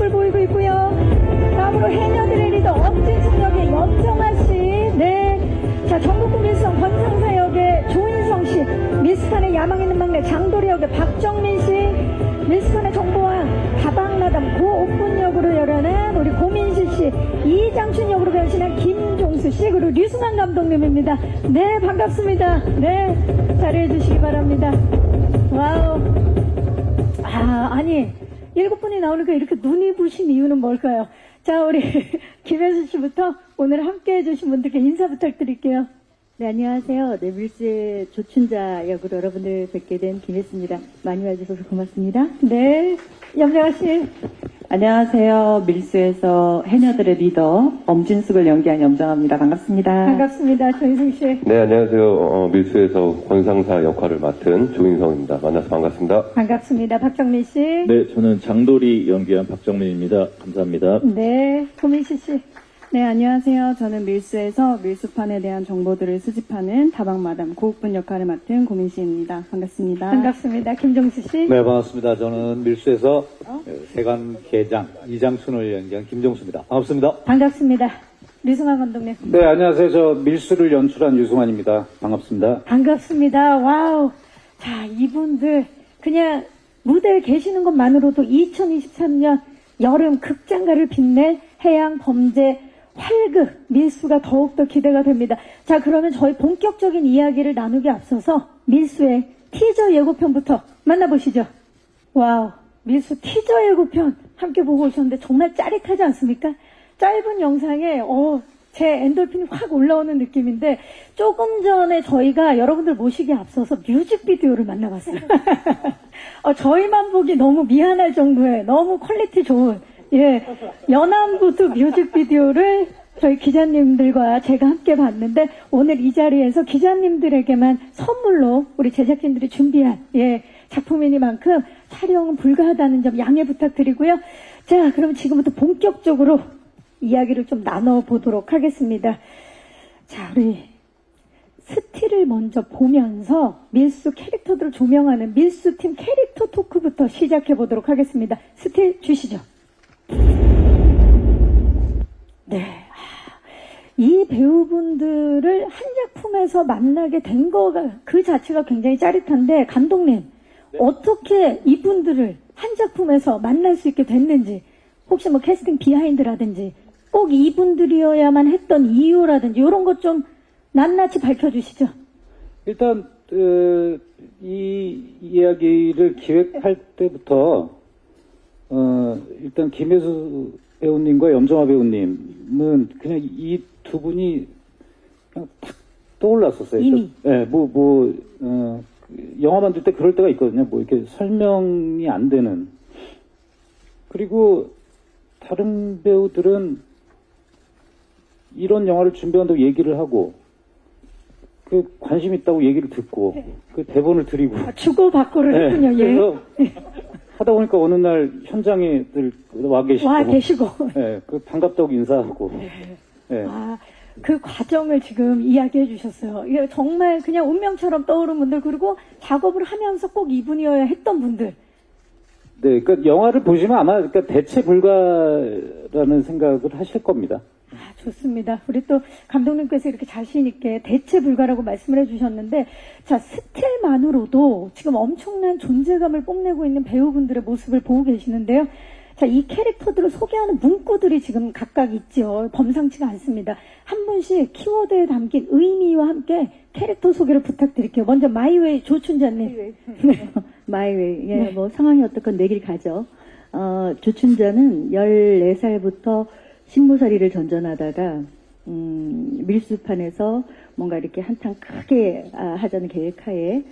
모습을 보이고 있고요. 다음으로 해녀들의 리더 엄진숙 역의 염정아 씨, 네. 자, 전국구 밀성 권상사 역의 조인성 씨, 미스판의 야망 있는 막내 장도리 역의 박정민 씨, 미스판의 정보왕 다방마담 고옥분 역으로 열어낸 우리 고민실 씨, 이장춘 역으로 변신한 김종수 씨, 그리고 류승환 감독님입니다. 네, 반갑습니다. 네, 자리해 주시기 바랍니다. 와우. 아니 7분이 나오니까 이렇게 눈이 부신 이유는 뭘까요? 자, 우리 김혜수 씨부터 오늘 함께 해주신 분들께 인사 부탁드릴게요. 네, 안녕하세요. 네, 밀수의 조춘자 역으로 여러분들 뵙게 된 김혜수입니다. 많이 와주셔서 고맙습니다. 네, 염정아 씨. 안녕하세요. 밀수에서 해녀들의 리더 엄진숙을 연기한 염정아입니다. 반갑습니다. 반갑습니다. 조인성 씨. 네, 안녕하세요. 밀수에서 권상사 역할을 맡은 조인성입니다. 만나서 반갑습니다. 반갑습니다. 박정민 씨. 네, 저는 장도리 연기한 박정민입니다. 감사합니다. 네, 고민실 씨. 네, 안녕하세요. 저는 밀수에서 밀수판에 대한 정보들을 수집하는 다방마담 고옥분 역할을 맡은 고민씨입니다. 반갑습니다. 반갑습니다. 김종수 씨. 네, 반갑습니다. 저는 밀수에서 세관 계장 이장춘을 연기한 김정수입니다. 반갑습니다. 반갑습니다. 류승환 감독님. 네, 안녕하세요. 저 밀수를 연출한 유승환입니다. 반갑습니다. 반갑습니다. 와우. 자, 이분들 그냥 무대에 계시는 것만으로도 2023년 여름 극장가를 빛낼 해양 범죄 활극 밀수가 더욱더 기대가 됩니다. 자, 그러면 저희 본격적인 이야기를 나누기 앞서서 밀수의 티저 예고편부터 만나보시죠. 와우, 밀수 티저 예고편 함께 보고 오셨는데 정말 짜릿하지 않습니까? 짧은 영상에 제 엔돌핀이 확 올라오는 느낌인데, 조금 전에 저희가 여러분들 모시기 앞서서 뮤직비디오를 만나봤어요. 저희만 보기 너무 미안할 정도의 너무 퀄리티 좋은, 예, 연안부두 뮤직비디오를 저희 기자님들과 제가 함께 봤는데, 오늘 이 자리에서 기자님들에게만 선물로 우리 제작진들이 준비한, 예, 작품이니만큼 촬영은 불가하다는 점 양해 부탁드리고요. 자, 그럼 지금부터 본격적으로 이야기를 좀 나눠보도록 하겠습니다. 자, 우리 스틸을 먼저 보면서 밀수 캐릭터들을 조명하는 밀수팀 캐릭터 토크부터 시작해보도록 하겠습니다. 스틸 주시죠. 네, 이 배우분들을 한 작품에서 만나게 된 거가 그 자체가 굉장히 짜릿한데, 감독님, 네. 어떻게 이분들을 한 작품에서 만날 수 있게 됐는지, 혹시 뭐 캐스팅 비하인드라든지 꼭 이분들이어야만 했던 이유라든지 이런 것 좀 낱낱이 밝혀주시죠. 일단 이 이야기를 기획할 때부터 일단 김혜수 배우님과 염정아 배우님은 그냥 이 두 분이 그냥 탁 떠올랐었어요. 이미. 네, 영화 만들 때 그럴 때가 있거든요. 뭐 이렇게 설명이 안 되는. 그리고 다른 배우들은 이런 영화를 준비한다고 얘기를 하고, 그 관심 있다고 얘기를 듣고, 그 대본을 드리고. 주고받고를 네, 했군요. 예. 그래서 하다 보니까 어느 날 현장에들 와 계시고. 네, 그 반갑다고 인사하고. 네. 그 과정을 지금 이야기해 주셨어요. 이게 정말 그냥 운명처럼 떠오른 분들, 그리고 작업을 하면서 꼭 이분이어야 했던 분들. 네, 그러니까 영화를 보시면 아마 그러니까 대체 불가라는 생각을 하실 겁니다. 좋습니다. 우리 또 감독님께서 이렇게 자신 있게 대체 불가라고 말씀을 해주셨는데, 자, 스틸만으로도 지금 엄청난 존재감을 뽐내고 있는 배우분들의 모습을 보고 계시는데요. 자, 이 캐릭터들을 소개하는 문구들이 지금 각각 있죠. 범상치가 않습니다. 한 분씩 키워드에 담긴 의미와 함께 캐릭터 소개를 부탁드릴게요. 먼저 마이웨이 조춘자님. 마이웨이. 예, 뭐 상황이 어떻건 내 길 가죠. 조춘자는 14살부터 신무사리를 전전하다가 밀수판에서 뭔가 이렇게 한탕 크게 하자는 계획하에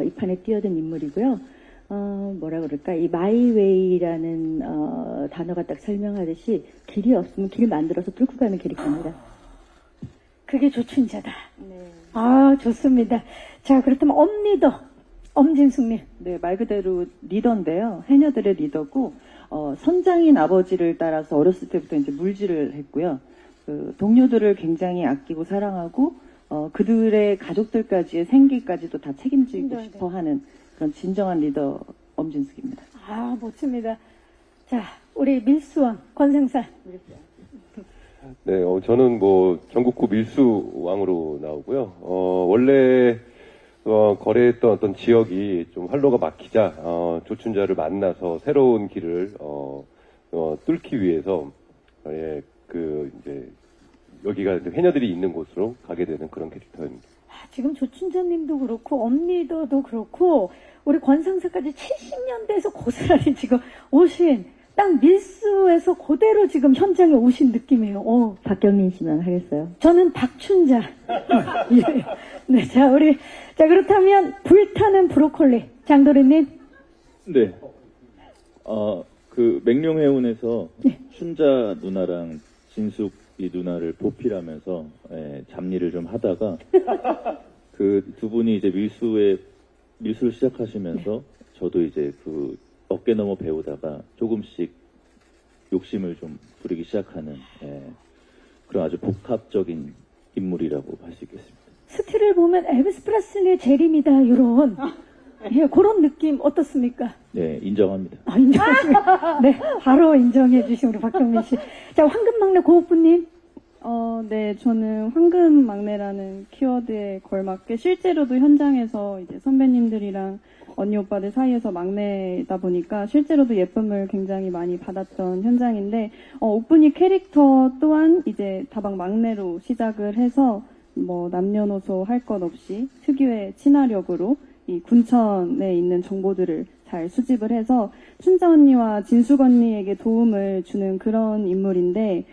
이 판에 뛰어든 인물이고요. 뭐라 그럴까, 이 마이웨이라는 단어가 딱 설명하듯이 길이 없으면 길 만들어서 뚫고 가는 캐릭터입니다. 그게 조춘자다. 네. 좋습니다. 자, 그렇다면 엄리더 엄진숙님. 네, 말 그대로 리더인데요. 해녀들의 리더고, 선장인 아버지를 따라서 어렸을 때부터 이제 물질을 했고요. 그 동료들을 굉장히 아끼고 사랑하고, 그들의 가족들까지의 생계까지도 다 책임지고 싶어 하는 그런 진정한 리더 엄진숙입니다. 멋집니다. 자, 우리 밀수왕 권상사. 네, 저는 뭐 전국구 밀수왕으로 나오고요. 원래 거래했던 어떤 지역이 좀 활로가 막히자 조춘자를 만나서 새로운 길을 뚫기 위해서 이제 여기가 이제 해녀들이 있는 곳으로 가게 되는 그런 캐릭터입니다. 지금 조춘자님도 그렇고 엄리더도 그렇고 우리 권상사까지 70년대에서 고스란히 지금 오신 딱 밀수에서 그대로 지금 현장에 오신 느낌이에요. 박경민 씨만 하겠어요. 저는 박춘자. 예. 네, 자, 그렇다면 불타는 브로콜리. 장도리님. 네. 그 맹룡해운에서 춘자 누나랑 진숙 이 누나를 보필하면서 잡일을 좀 하다가 그 두 분이 이제 밀수를 시작하시면서 저도 이제 그 어깨 넘어 배우다가 조금씩 욕심을 좀 부리기 시작하는 그런 아주 복합적인 인물이라고 할 수 있겠습니다. 스틸을 보면 엘비스 프레슬리의 재림이다 이런 그런 느낌 어떻습니까? 네, 인정합니다. 인정하십니까? 네, 바로 인정해 주신 우리 박경민 씨. 자, 황금막내 고옥부님. 네, 저는 황금막내라는 키워드에 걸맞게 실제로도 현장에서 이제 선배님들이랑 언니 오빠들 사이에서 막내다 보니까 실제로도 예쁨을 굉장히 많이 받았던 현장인데, 옥분이 캐릭터 또한 이제 다방 막내로 시작을 해서 뭐 남녀노소 할 것 없이 특유의 친화력으로 이 군천에 있는 정보들을 잘 수집을 해서 춘자 언니와 진숙 언니에게 도움을 주는 그런 인물인데,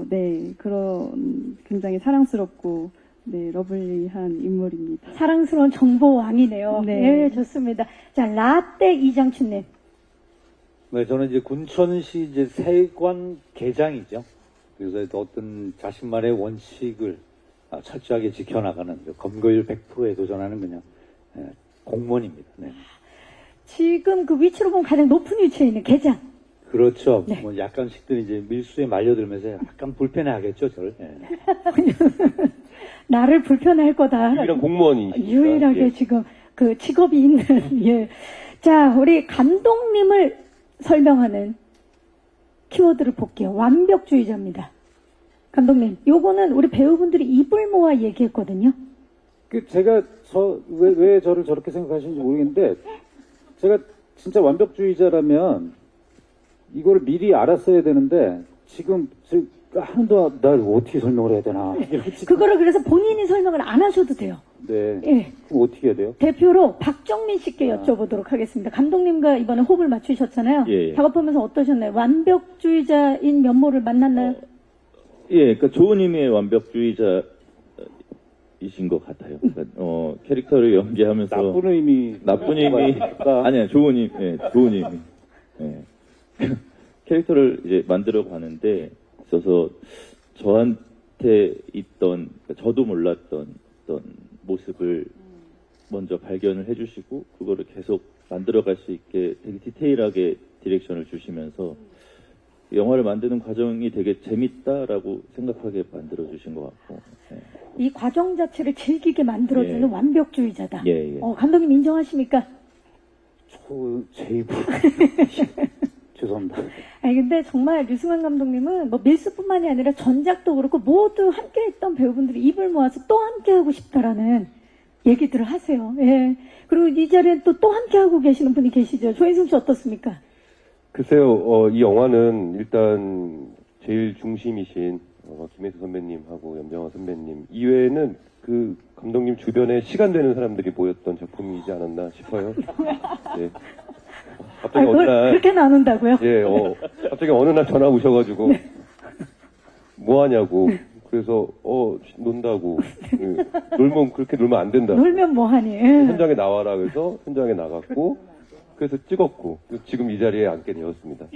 네, 그런 굉장히 사랑스럽고 네, 러블리한 인물입니다. 사랑스러운 정보왕이네요. 네. 네, 좋습니다. 자, 라떼 이장춘님. 네, 저는 이제 군천시 이제 세관 계장이죠. 그래서 어떤 자신만의 원칙을 철저하게 지켜나가는 검거율 100%에 도전하는 그냥 공무원입니다. 네. 지금 그 위치로 보면 가장 높은 위치에 있는 계장. 그렇죠. 네. 뭐 약간씩들 이제 밀수에 말려들면서 약간 불편해하겠죠, 저를. 네. 나를 불편할 거다. 유일한 공무원이시니까. 유일하게 예. 지금 그 직업이 있는, 예. 자, 우리 감독님을 설명하는 키워드를 볼게요. 완벽주의자입니다. 감독님, 요거는 우리 배우분들이 입을 모아 얘기했거든요. 제가 왜 저를 저렇게 생각하시는지 모르겠는데, 제가 진짜 완벽주의자라면 이걸 미리 알았어야 되는데, 지금 한도 날 어떻게 설명을 해야 되나. 그거를 그래서 본인이 설명을 안 하셔도 돼요. 네. 예. 그럼 어떻게 해야 돼요? 대표로 박정민 씨께 여쭤보도록 하겠습니다. 감독님과 이번에 호흡을 맞추셨잖아요. 예. 작업하면서 어떠셨나요? 완벽주의자인 면모를 만났나요? 예, 그러니까 좋은 의미의 완벽주의자이신 것 같아요. 그러니까, 캐릭터를 연기하면서 나쁜 의미. 아니야, 좋은 의미, 좋은 의미. 예. 캐릭터를 이제 만들어 가는데 있어서 저한테 있던, 그러니까 저도 몰랐던 어떤 모습을 먼저 발견을 해주시고 그거를 계속 만들어갈 수 있게 되게 디테일하게 디렉션을 주시면서 영화를 만드는 과정이 되게 재밌다라고 생각하게 만들어주신 것 같고. 예. 이 과정 자체를 즐기게 만들어주는 예. 완벽주의자다. 예, 예. 감독님 인정하십니까? 제 입으로. 죄송합니다. 아니 근데 정말 류승환 감독님은 뭐 밀수뿐만이 아니라 전작도 그렇고 모두 함께했던 배우분들이 입을 모아서 또 함께하고 싶다라는 얘기들을 하세요. 예. 그리고 이 자리에 또 함께하고 계시는 분이 계시죠. 조인성 씨 어떻습니까? 글쎄요, 이 영화는 일단 제일 중심이신 김혜수 선배님하고 염정아 선배님 이외에는 그 감독님 주변에 시간 되는 사람들이 모였던 작품이지 않았나 싶어요. 예. 갑자기 어느 날 그렇게 나눈다고요? 예, 갑자기 어느 날 전화 오셔가지고 뭐 하냐고. 그래서 논다고. 놀면 그렇게 놀면 안 된다. 놀면 뭐하니? 현장에 나와라 그래서 현장에 나갔고 그래서 찍었고 지금 이 자리에 앉게 되었습니다.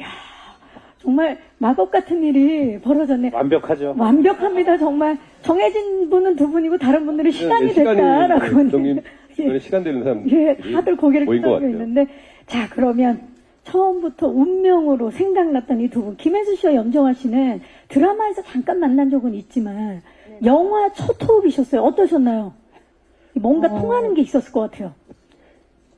정말 마법 같은 일이 벌어졌네. 완벽하죠. 완벽합니다. 정말 정해진 분은 두 분이고 다른 분들은 시간이 됐다라고. 감독님 주변에 시간 되는 사람들이 예, 다들 고개를 모인 것 끄덕이고 같아요. 있는데 자 그러면 처음부터 운명으로 생각났던 이 두 분 김혜수 씨와 염정아 씨는 드라마에서 잠깐 만난 적은 있지만 영화 첫 호흡이셨어요. 어떠셨나요? 뭔가 통하는 게 있었을 것 같아요.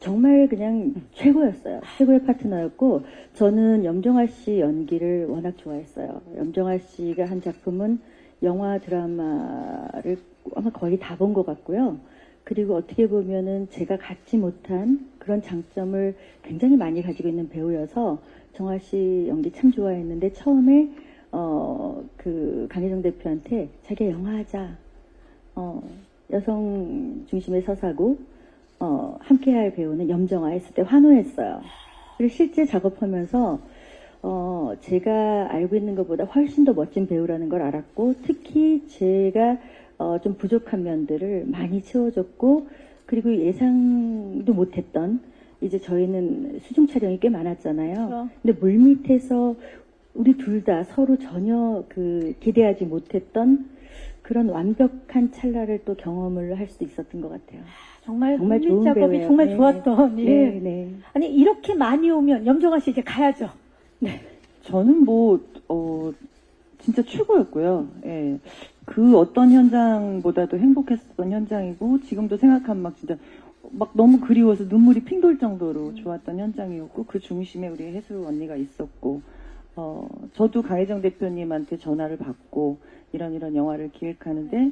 정말 그냥 최고였어요. 최고의 파트너였고 저는 염정아 씨 연기를 워낙 좋아했어요. 염정아 씨가 한 작품은 영화 드라마를 아마 거의 다 본 것 같고요. 그리고 어떻게 보면은 제가 갖지 못한 그런 장점을 굉장히 많이 가지고 있는 배우여서 정아 씨 연기 참 좋아했는데 처음에 그 강혜정 대표한테 자기가 영화하자. 여성 중심의 서사고 함께할 배우는 염정아 했을 때 환호했어요. 그리고 실제 작업하면서 제가 알고 있는 것보다 훨씬 더 멋진 배우라는 걸 알았고 특히 제가 좀 부족한 면들을 많이 채워줬고 그리고 예상도 못했던 이제 저희는 수중 촬영이 꽤 많았잖아요. 근데 물밑에서 우리 둘 다 서로 전혀 기대하지 못했던 그런 완벽한 찰나를 또 경험을 할 수도 있었던 것 같아요. 정말 정말 물밑 좋은 작업이 배우예요. 정말 네, 좋았던. 네. 예. 네, 네. 아니 이렇게 많이 오면 염정아 씨 이제 가야죠. 네. 저는 진짜 최고였고요. 예. 그 어떤 현장보다도 행복했었던 현장이고, 지금도 생각하면 진짜 너무 그리워서 눈물이 핑 돌 정도로 좋았던 현장이었고, 그 중심에 우리 혜수 언니가 있었고, 저도 강혜정 대표님한테 전화를 받고, 이런 영화를 기획하는데,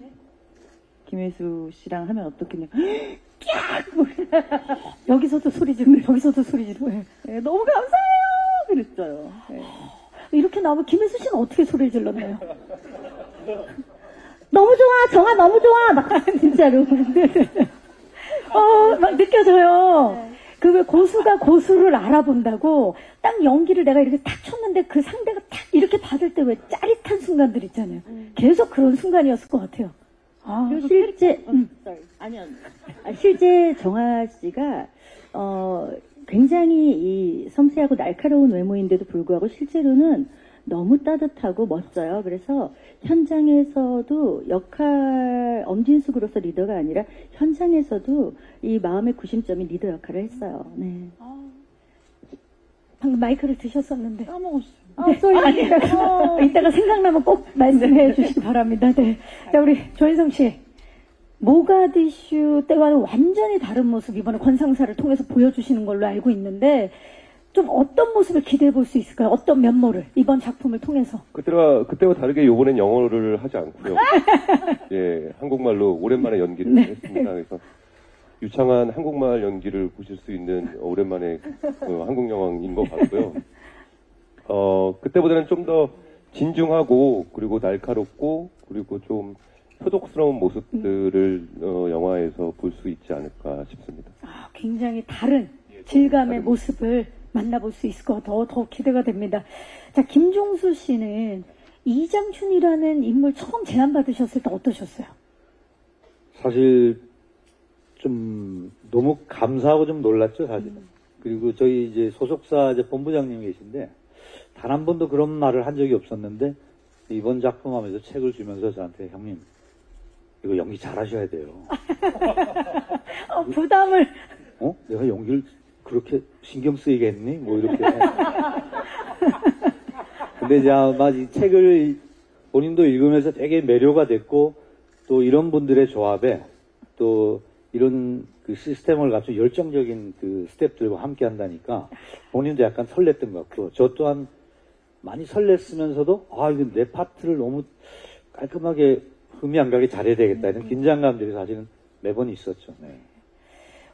김혜수 씨랑 하면 어떻겠냐. 여기서도 소리 지르고 여기서도 소리 지르고. 예. 예, 너무 감사해요! 그랬어요. 예. 이렇게 나오면 김혜수 씨는 어떻게 소리를 질렀나요? 너무 좋아, 정아 너무 좋아, 막 진짜로. 막 느껴져요. 그 왜 고수가 고수를 알아본다고 딱 연기를 내가 이렇게 탁 쳤는데 그 상대가 탁 이렇게 받을 때 왜 짜릿한 순간들 있잖아요. 계속 그런 순간이었을 것 같아요. 그리고 실제 실제 정아 씨가 굉장히 이 섬세하고 날카로운 외모인데도 불구하고 실제로는 너무 따뜻하고 멋져요. 그래서 현장에서도 엄진숙으로서 리더가 아니라 현장에서도 이 마음의 구심점이 리더 역할을 했어요. 네. 방금 마이크를 드셨었는데. 까먹었어요. 이따가 생각나면 꼭 말씀해 주시기 바랍니다. 네. 자, 우리 조인성 씨. 모가디슈 때와는 완전히 다른 모습 이번에 권상사를 통해서 보여주시는 걸로 알고 있는데 좀 어떤 모습을 기대해 볼 수 있을까요? 어떤 면모를 이번 작품을 통해서? 그때와 다르게 이번엔 영어를 하지 않고요. 예, 한국말로 오랜만에 연기를 했습니다. 그래서 유창한 한국말 연기를 보실 수 있는 오랜만에 한국 영화인 것 같고요. 그때보다는 좀 더 진중하고 그리고 날카롭고 그리고 좀 표독스러운 모습들을 영화에서 볼 수 있지 않을까 싶습니다. 굉장히 다른 질감의 모습을 만나볼 수 있을 것 같아요. 더 기대가 됩니다. 자, 김종수 씨는 이장춘이라는 인물 처음 제안받으셨을 때 어떠셨어요? 사실 좀 너무 감사하고 좀 놀랐죠, 사실. 그리고 저희 이제 소속사 이제 본부장님이 계신데 단 한 번도 그런 말을 한 적이 없었는데 이번 작품 하면서 책을 주면서 저한테 형님 이거 연기 잘하셔야 돼요. 부담을. 내가 연기를 그렇게 신경 쓰이겠니? 뭐 이렇게. 근데 이제 아마 이 책을 본인도 읽으면서 되게 매료가 됐고 또 이런 분들의 조합에 또 이런 그 시스템을 갖춘 열정적인 그 스태프들과 함께 한다니까 본인도 약간 설렜던 것 같고 저 또한 많이 설렜으면서도 이거 내 파트를 너무 깔끔하게 흠이 안 가게 잘해야 되겠다 이런 긴장감들이 사실은 매번 있었죠. 네.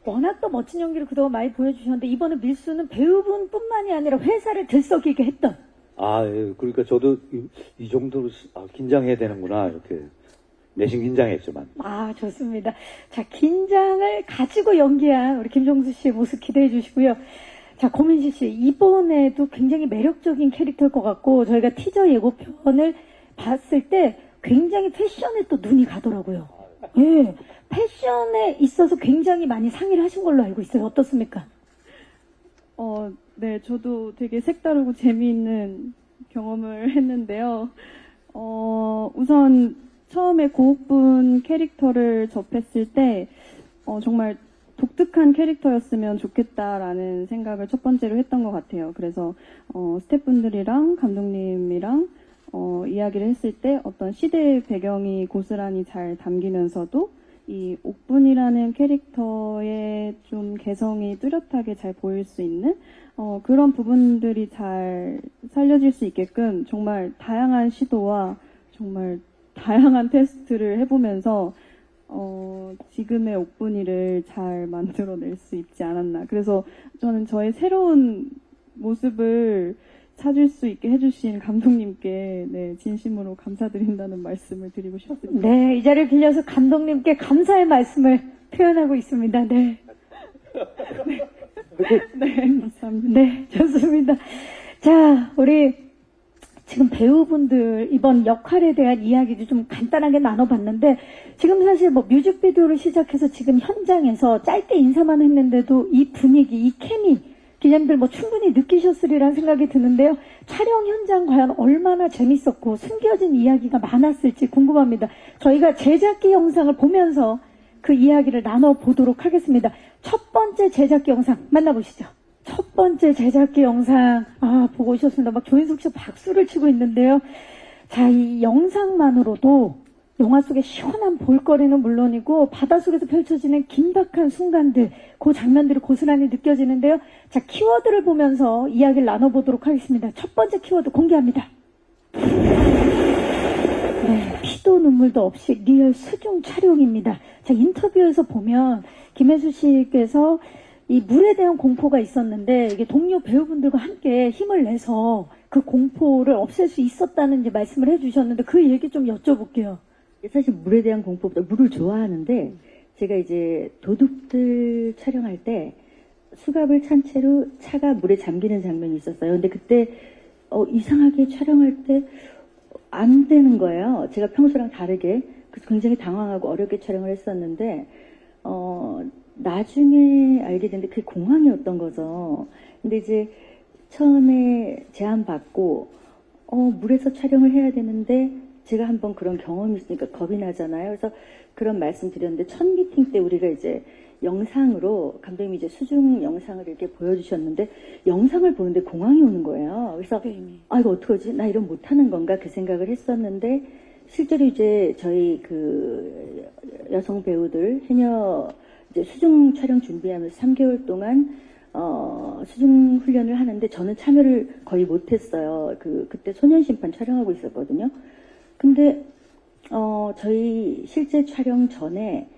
워낙 또 멋진 연기를 그동안 많이 보여주셨는데 이번에 밀수는 배우분뿐만이 아니라 회사를 들썩이게 했던. 예. 그러니까 저도 이 정도로 긴장해야 되는구나 이렇게 내심 긴장했지만. 좋습니다. 자, 긴장을 가지고 연기한 우리 김종수 씨의 모습 기대해 주시고요. 자, 고민실 씨 이번에도 굉장히 매력적인 캐릭터일 것 같고 저희가 티저 예고편을 봤을 때 굉장히 패션에 또 눈이 가더라고요. 예, 패션에 있어서 굉장히 많이 상의를 하신 걸로 알고 있어요. 어떻습니까? 네, 저도 되게 색다르고 재미있는 경험을 했는데요. 우선 처음에 고옥분 캐릭터를 접했을 때 정말 독특한 캐릭터였으면 좋겠다라는 생각을 첫 번째로 했던 것 같아요. 그래서 스태프분들이랑 감독님이랑 이야기를 했을 때 어떤 시대의 배경이 고스란히 잘 담기면서도 이 옥분이라는 캐릭터의 좀 개성이 뚜렷하게 잘 보일 수 있는 그런 부분들이 잘 살려질 수 있게끔 정말 다양한 시도와 정말 다양한 테스트를 해보면서 지금의 옥분이를 잘 만들어낼 수 있지 않았나. 그래서 저는 저의 새로운 모습을 찾을 수 있게 해주신 감독님께 네, 진심으로 감사드린다는 말씀을 드리고 싶습니다. 네, 이 자리를 빌려서 감독님께 감사의 말씀을 표현하고 있습니다. 네. 네, 감사합니다. 네, 좋습니다. 자, 우리 지금 배우분들 이번 역할에 대한 이야기도 좀 간단하게 나눠봤는데 지금 사실 뭐 뮤직비디오를 시작해서 지금 현장에서 짧게 인사만 했는데도 이 분위기, 이 케미 기자님들 뭐 충분히 느끼셨으리라는 생각이 드는데요. 촬영 현장 과연 얼마나 재밌었고 숨겨진 이야기가 많았을지 궁금합니다. 저희가 제작기 영상을 보면서 그 이야기를 나눠보도록 하겠습니다. 첫 번째 제작기 영상 만나보시죠. 첫 번째 제작기 영상 보고 오셨습니다. 막 조인숙 씨 박수를 치고 있는데요. 자, 이 영상만으로도 영화 속의 시원한 볼거리는 물론이고 바닷속에서 펼쳐지는 긴박한 순간들, 그 장면들이 고스란히 느껴지는데요. 자, 키워드를 보면서 이야기를 나눠보도록 하겠습니다. 첫 번째 키워드 공개합니다. 네, 피도 눈물도 없이 리얼 수중 촬영입니다. 자, 인터뷰에서 보면 김혜수 씨께서 이 물에 대한 공포가 있었는데 이게 동료 배우분들과 함께 힘을 내서 그 공포를 없앨 수 있었다는 이제 말씀을 해주셨는데 그 얘기 좀 여쭤볼게요. 사실 물에 대한 공포보다 물을 좋아하는데 제가 이제 도둑들 촬영할 때 수갑을 찬 채로 차가 물에 잠기는 장면이 있었어요. 근데 그때 이상하게 촬영할 때 안 되는 거예요. 제가 평소랑 다르게. 그래서 굉장히 당황하고 어렵게 촬영을 했었는데 나중에 알게 됐는데 그게 공황이었던 거죠. 근데 이제 처음에 제안받고 물에서 촬영을 해야 되는데 제가 한번 그런 경험이 있으니까 겁이 나잖아요. 그래서 그런 말씀 드렸는데 첫 미팅 때 우리가 이제 영상으로 감독님이 이제 수중 영상을 이렇게 보여주셨는데 영상을 보는데 공황이 오는 거예요. 그래서 이거 어떡하지? 나 이런 못하는 건가? 그 생각을 했었는데 실제로 이제 저희 그 여성 배우들 해녀 이제 수중 촬영 준비하면서 3개월 동안 수중 훈련을 하는데 저는 참여를 거의 못했어요. 그때 소년심판 촬영하고 있었거든요. 근데 저희 실제 촬영 전에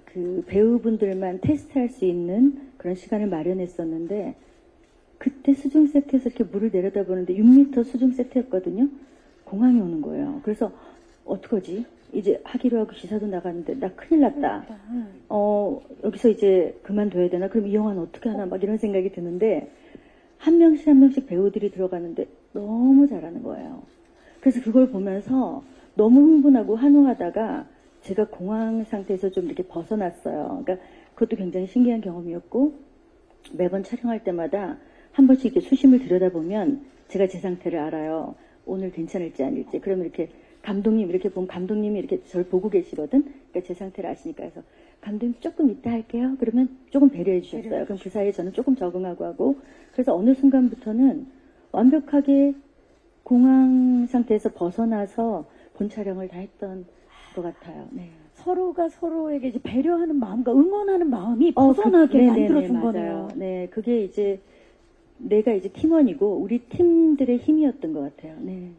그 배우분들만 테스트할 수 있는 그런 시간을 마련했었는데 그때 수중 세트에서 이렇게 물을 내려다보는데 6m 수중 세트였거든요. 공황이 오는 거예요. 그래서 어떡하지? 이제 하기로 하고 기사도 나갔는데 나 큰일 났다. 여기서 이제 그만둬야 되나? 그럼 이 영화는 어떻게 하나? 막 이런 생각이 드는데 한 명씩 한 명씩 배우들이 들어가는데 너무 잘하는 거예요. 그래서 그걸 보면서 너무 흥분하고 한우하다가 제가 공황 상태에서 좀 이렇게 벗어났어요. 그러니까 그것도 굉장히 신기한 경험이었고 매번 촬영할 때마다 한 번씩 이렇게 수심을 들여다보면 제가 제 상태를 알아요. 오늘 괜찮을지 아닐지. 그러면 이렇게 감독님 이렇게 보면 감독님이 이렇게 저를 보고 계시거든. 그러니까 제 상태를 아시니까 해서 감독님 조금 이따 할게요. 그러면 조금 배려해 주셨어요. 그럼 그 사이에 저는 조금 적응하고 하고 그래서 어느 순간부터는 완벽하게 공황 상태에서 벗어나서 본 촬영을 다 했던 것 같아요. 네. 서로가 서로에게 이제 배려하는 마음과 응원하는 마음이 벗어나게 만들어준 거네요. 네, 그게 이제 내가 이제 팀원이고 우리 팀들의 힘이었던 것 같아요. 네.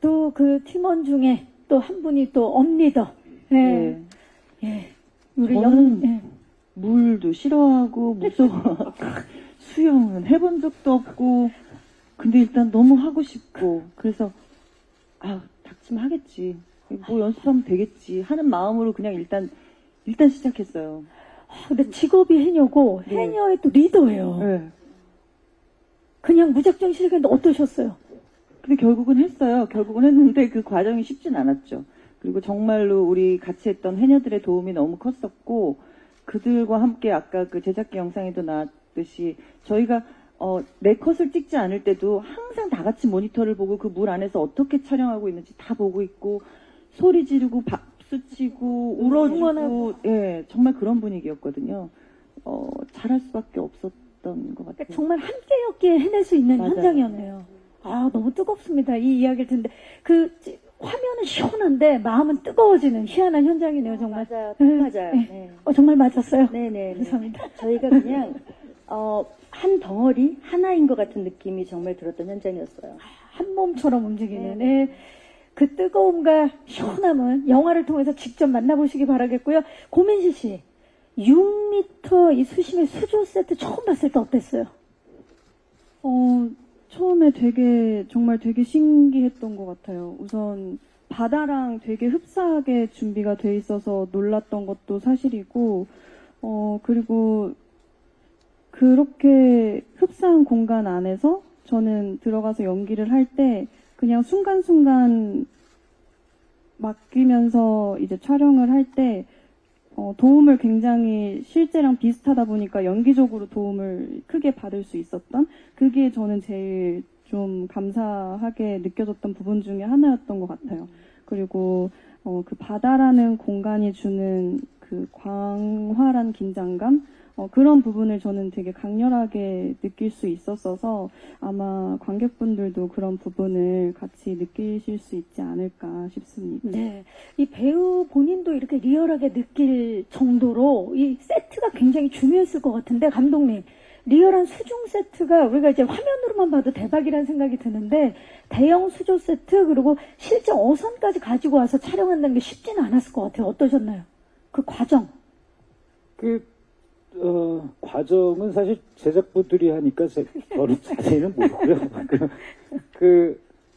또 그 팀원 중에 또 한 분이 또 엄리더. 네. 예. 우리 저는 물도 싫어하고 무서워. 수영은 해본 적도 없고 근데 일단 너무 하고 싶고 그래서 닥치면 하겠지. 뭐 연습하면 되겠지 하는 마음으로 그냥 일단 시작했어요. 근데 직업이 해녀고 해녀의 또 리더예요. 네. 그냥 무작정 시작했는데 어떠셨어요? 근데 결국은 했어요. 결국은 했는데 그 과정이 쉽진 않았죠. 그리고 정말로 우리 같이 했던 해녀들의 도움이 너무 컸었고 그들과 함께 아까 그 제작기 영상에도 나왔듯이 저희가 내 컷을 찍지 않을 때도 항상 다 같이 모니터를 보고 그 물 안에서 어떻게 촬영하고 있는지 다 보고 있고 소리 지르고 박수 치고 울어주고 예 정말 그런 분위기였거든요. 잘할 수밖에 없었던 것 같아요. 그러니까 정말 함께였기에 해낼 수 있는 맞아요. 현장이었네요. 너무 뜨겁습니다. 이 이야기를 듣는데 화면은 시원한데 마음은 뜨거워지는 희한한 현장이네요, 정말. 맞아요. 네. 맞아요. 네. 네. 정말 맞았어요. 네네. 감사합니다. 저희가 그냥 한 덩어리 하나인 것 같은 느낌이 정말 들었던 현장이었어요. 한 몸처럼 움직이는 네. 그 뜨거움과 시원함은 영화를 통해서 직접 만나보시기 바라겠고요. 고민지 씨, 6m 이 수심의 수조 세트 처음 봤을 때 어땠어요? 처음에 정말 되게 신기했던 것 같아요. 우선 바다랑 되게 흡사하게 준비가 돼 있어서 놀랐던 것도 사실이고, 그리고 그렇게 흡사한 공간 안에서 저는 들어가서 연기를 할 때 그냥 순간순간 맡기면서 이제 촬영을 할 때 도움을 굉장히 실제랑 비슷하다 보니까 연기적으로 도움을 크게 받을 수 있었던 그게 저는 제일 좀 감사하게 느껴졌던 부분 중에 하나였던 것 같아요. 그리고 그 바다라는 공간이 주는 그 광활한 긴장감 그런 부분을 저는 되게 강렬하게 느낄 수 있었어서 아마 관객분들도 그런 부분을 같이 느끼실 수 있지 않을까 싶습니다. 네. 이 배우 본인도 이렇게 리얼하게 느낄 정도로 이 세트가 굉장히 중요했을 것 같은데, 감독님. 리얼한 수중 세트가 우리가 이제 화면으로만 봐도 대박이라는 생각이 드는데, 대형 수조 세트, 그리고 실제 어선까지 가지고 와서 촬영한다는 게 쉽지는 않았을 것 같아요. 어떠셨나요? 그 과정. 과정은 사실 제작부들이 하니까 저는 자세히는 모르고요.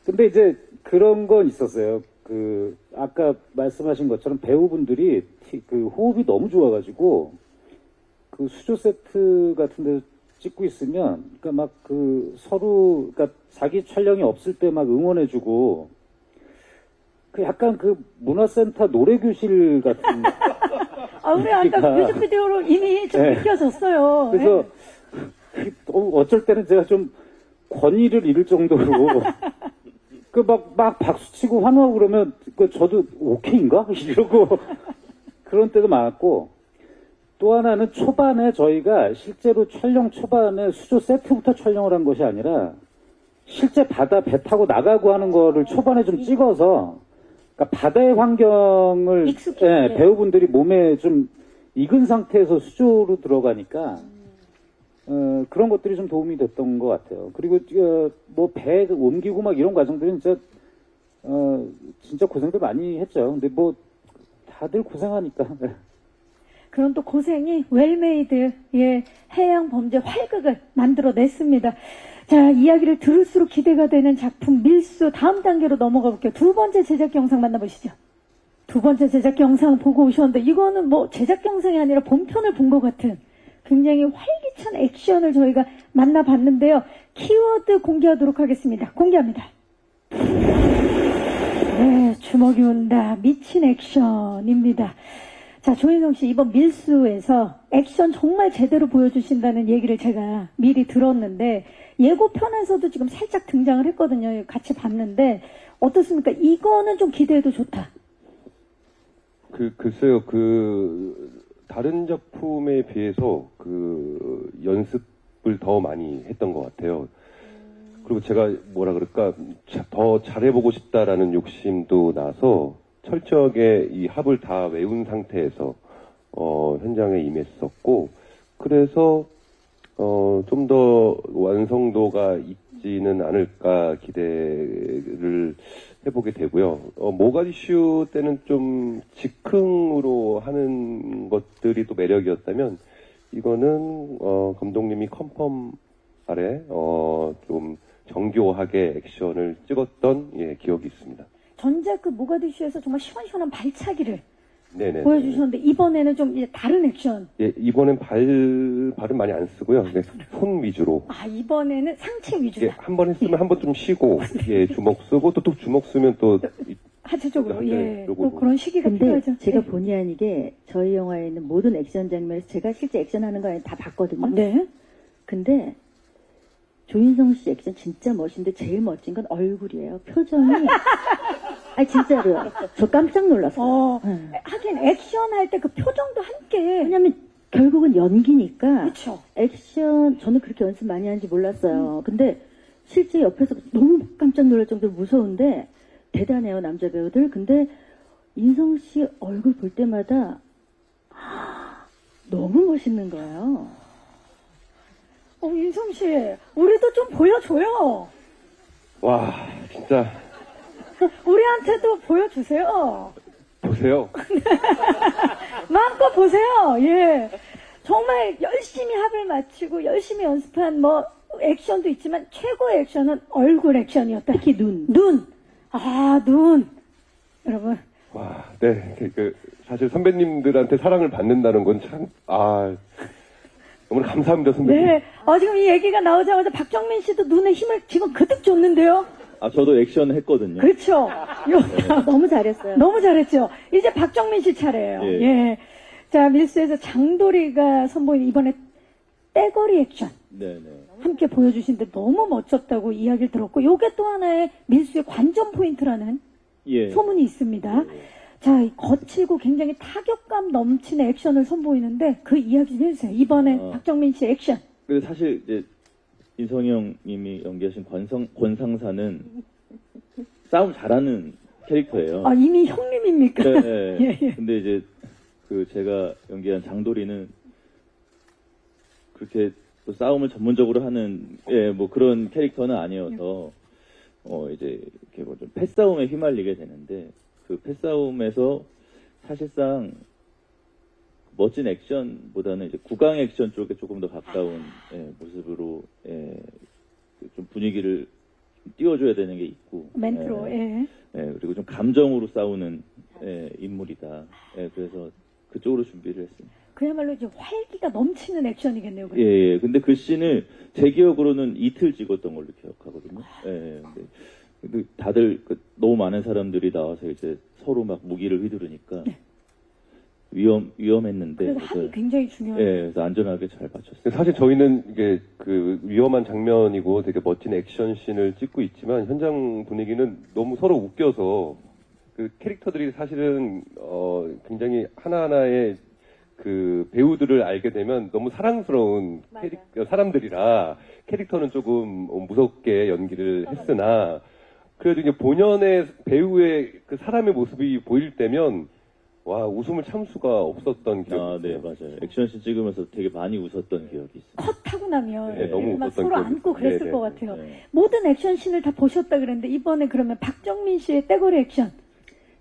근데 이제 그런 건 있었어요. 아까 말씀하신 것처럼 배우분들이 호흡이 너무 좋아가지고, 수조 세트 같은 데 찍고 있으면, 서로, 자기 촬영이 없을 때 막 응원해주고, 약간 문화센터 노래교실 같은. 우리 아까 뮤직비디오로 이미 좀 네. 느껴졌어요. 그래서 어쩔 때는 제가 좀 권위를 잃을 정도로 막 박수치고 환호하고 그러면 저도 오케이인가? 이러고 그런 때도 많았고, 또 하나는 초반에 저희가 실제로 촬영 초반에 수조 세트부터 촬영을 한 것이 아니라 실제 바다 배 타고 나가고 하는 거를 초반에 좀 찍어서, 바다의 환경을 배우분들이 몸에 좀 익은 상태에서 수조로 들어가니까 그런 것들이 좀 도움이 됐던 것 같아요. 그리고 배 옮기고 막 이런 과정들은 진짜 고생들 많이 했죠. 근데 다들 고생하니까. 그런 또 고생이 웰메이드의 해양 범죄 활극을 만들어냈습니다. 자, 이야기를 들을수록 기대가 되는 작품 밀수, 다음 단계로 넘어가 볼게요. 두 번째 제작 영상 만나보시죠. 두 번째 제작 영상 보고 오셨는데, 이거는 제작 영상이 아니라 본편을 본 것 같은 굉장히 활기찬 액션을 저희가 만나봤는데요. 키워드 공개하도록 하겠습니다. 공개합니다. 네, 주먹이 온다. 미친 액션입니다. 자, 조인성 씨, 이번 밀수에서 액션 정말 제대로 보여주신다는 얘기를 제가 미리 들었는데, 예고편에서도 지금 살짝 등장을 했거든요. 같이 봤는데, 어떻습니까? 이거는 좀 기대해도 좋다. 글쎄요, 다른 작품에 비해서 연습을 더 많이 했던 것 같아요. 그리고 제가 더 잘해보고 싶다라는 욕심도 나서 철저하게 이 합을 다 외운 상태에서, 현장에 임했었고, 그래서, 좀 더 완성도가 있지는 않을까 기대를 해보게 되고요. 모가디슈 때는 좀 즉흥으로 하는 것들이 또 매력이었다면, 이거는, 감독님이 컨펌 아래, 좀 정교하게 액션을 찍었던, 기억이 있습니다. 전작 모가디슈에서 정말 시원시원한 발차기를 네네. 보여주셨는데, 이번에는 좀 이제 다른 액션. 예, 이번엔 발은 많이 안 쓰고요. 손 위주로. 이번에는 상체 위주다. 예, 한 번 했으면 한 번 좀 쉬고, 주먹 쓰고, 또 주먹 쓰면 또, 하체적으로, 네, 또 그런 시기가 근데 필요하죠. 제가 네. 본의 아니게 저희 영화에 있는 모든 액션 장면에서 제가 실제 액션하는 거 다 봤거든요. 네. 근데 조인성 씨 액션 진짜 멋있는데 제일 멋진 건 얼굴이에요. 표정이. 진짜로요. 저 깜짝 놀랐어요. 하긴 액션 할 때 그 표정도 함께. 왜냐면 결국은 연기니까. 그렇죠. 액션 저는 그렇게 연습 많이 하는지 몰랐어요. 근데 실제 옆에서 너무 깜짝 놀랄 정도로 무서운데 대단해요, 남자 배우들. 근데 인성 씨 얼굴 볼 때마다 너무 멋있는 거예요. 인성 씨, 우리도 좀 보여줘요. 와, 진짜 우리한테도 보여주세요. 보세요. 마음껏 보세요. 예. 정말 열심히 합을 맞추고 열심히 연습한 뭐 액션도 있지만 최고의 액션은 얼굴 액션이었다. 특히 눈. 눈. 아, 눈. 여러분. 와, 네. 사실 선배님들한테 사랑을 받는다는 건 참, 너무 감사합니다, 선배님. 네. 지금 이 얘기가 나오자마자 박정민 씨도 눈에 힘을 지금 그득 줬는데요. 저도 액션 했거든요. 그렇죠. 너무 잘했어요. 너무 잘했죠. 이제 박정민 씨 차례예요. 예. 예. 자, 밀수에서 장도리가 선보인 이번에 떼거리 액션 네네. 함께 보여주신데 너무 멋졌다고 이야기를 들었고, 요게 또 하나의 밀수의 관전 포인트라는 예. 소문이 있습니다. 자, 이 거칠고 굉장히 타격감 넘치는 액션을 선보이는데 그 이야기 좀 해주세요. 이번에 박정민 씨 액션. 근데 사실 이제 인성형 님이 연기하신 권상사는 싸움 잘하는 캐릭터예요. 이미 형님입니까? 네. 예, 예. 근데 이제 제가 연기한 장도리는 그렇게 또 싸움을 전문적으로 하는 뭐 그런 캐릭터는 아니어서 이제 이렇게 뭐 좀 패싸움에 휘말리게 되는데 그 패싸움에서 사실상 멋진 액션보다는 이제 구강 액션 쪽에 조금 더 가까운 모습으로 좀 분위기를 띄워줘야 되는 게 있고 멘트로. 예. 그리고 좀 감정으로 싸우는 인물이다. 그래서 그쪽으로 준비를 했습니다. 그야말로 이제 활기가 넘치는 액션이겠네요. 그럼. 예. 근데 그 씬을 제 기억으로는 이틀 찍었던 걸로 기억하거든요. 근데 다들 너무 많은 사람들이 나와서 이제 서로 막 무기를 휘두르니까 위험했는데. 그래서 합이 굉장히 중요해요. 그래서 안전하게 잘 맞췄어요. 사실 저희는 이게 위험한 장면이고 되게 멋진 액션 씬을 찍고 있지만 현장 분위기는 너무 서로 웃겨서 캐릭터들이 사실은 굉장히 하나하나의 배우들을 알게 되면 너무 사랑스러운 사람들이라 캐릭터는 조금 무섭게 연기를 했으나 그래도 이제 본연의 배우의 사람의 모습이 보일 때면 와, 웃음을 참을 수가 없었던 기억이 네, 있어요. 맞아요. 액션씬 찍으면서 되게 많이 웃었던 기억이 있어요. 컷하고 나면 네, 너무 막 웃었던 서로 기억이 안고 그랬을 네네. 것 같아요. 네. 모든 액션씬을 다 보셨다 그랬는데 이번에 그러면 박정민 씨의 떼거리 액션.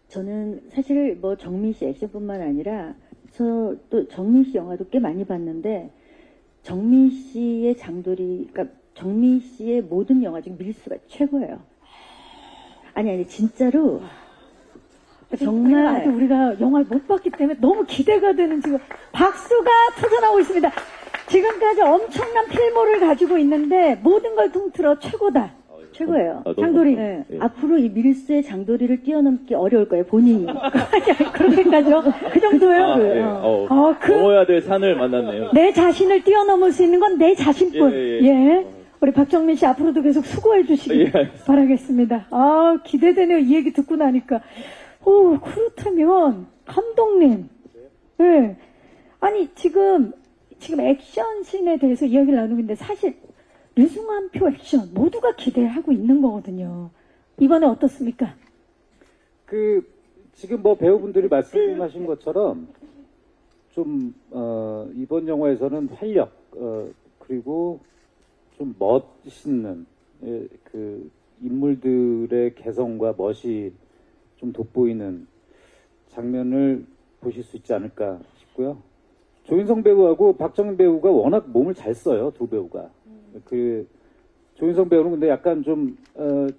저는 사실 뭐 정민 씨 액션뿐만 아니라 저 또 정민 씨 영화도 꽤 많이 봤는데 정민 씨의 장도리, 그러니까 정민 씨의 모든 영화 중 밀수가 최고예요. 아니 진짜로 정말 아직 우리가 영화를 못 봤기 때문에 너무 기대가 되는 지금 박수가 터져나오고 있습니다. 지금까지 엄청난 필모를 가지고 있는데 모든 걸 통틀어 최고다. 최고예요. 장도리. 네. 앞으로 이 밀수의 장도리를 뛰어넘기 어려울 거예요, 본인이. 그렇게까지요? 그 정도예요? 넘어야 될 산을 만났네요. 내 자신을 뛰어넘을 수 있는 건 내 자신뿐. 예. 우리 박정민 씨 앞으로도 계속 수고해 주시기 바라겠습니다. 기대되네요. 이 얘기 듣고 나니까. 그렇다면 감독님. 네. 아니 지금 액션씬에 대해서 이야기를 나누는데 사실 류승환표 액션 모두가 기대하고 있는 거거든요. 이번에 어떻습니까? 지금 뭐 배우분들이 말씀하신 것처럼 좀 이번 영화에서는 활력 그리고 좀 멋있는 인물들의 개성과 멋이 좀 돋보이는 장면을 보실 수 있지 않을까 싶고요. 조인성 배우하고 박정민 배우가 워낙 몸을 잘 써요, 두 배우가. 조인성 배우는 근데 약간 좀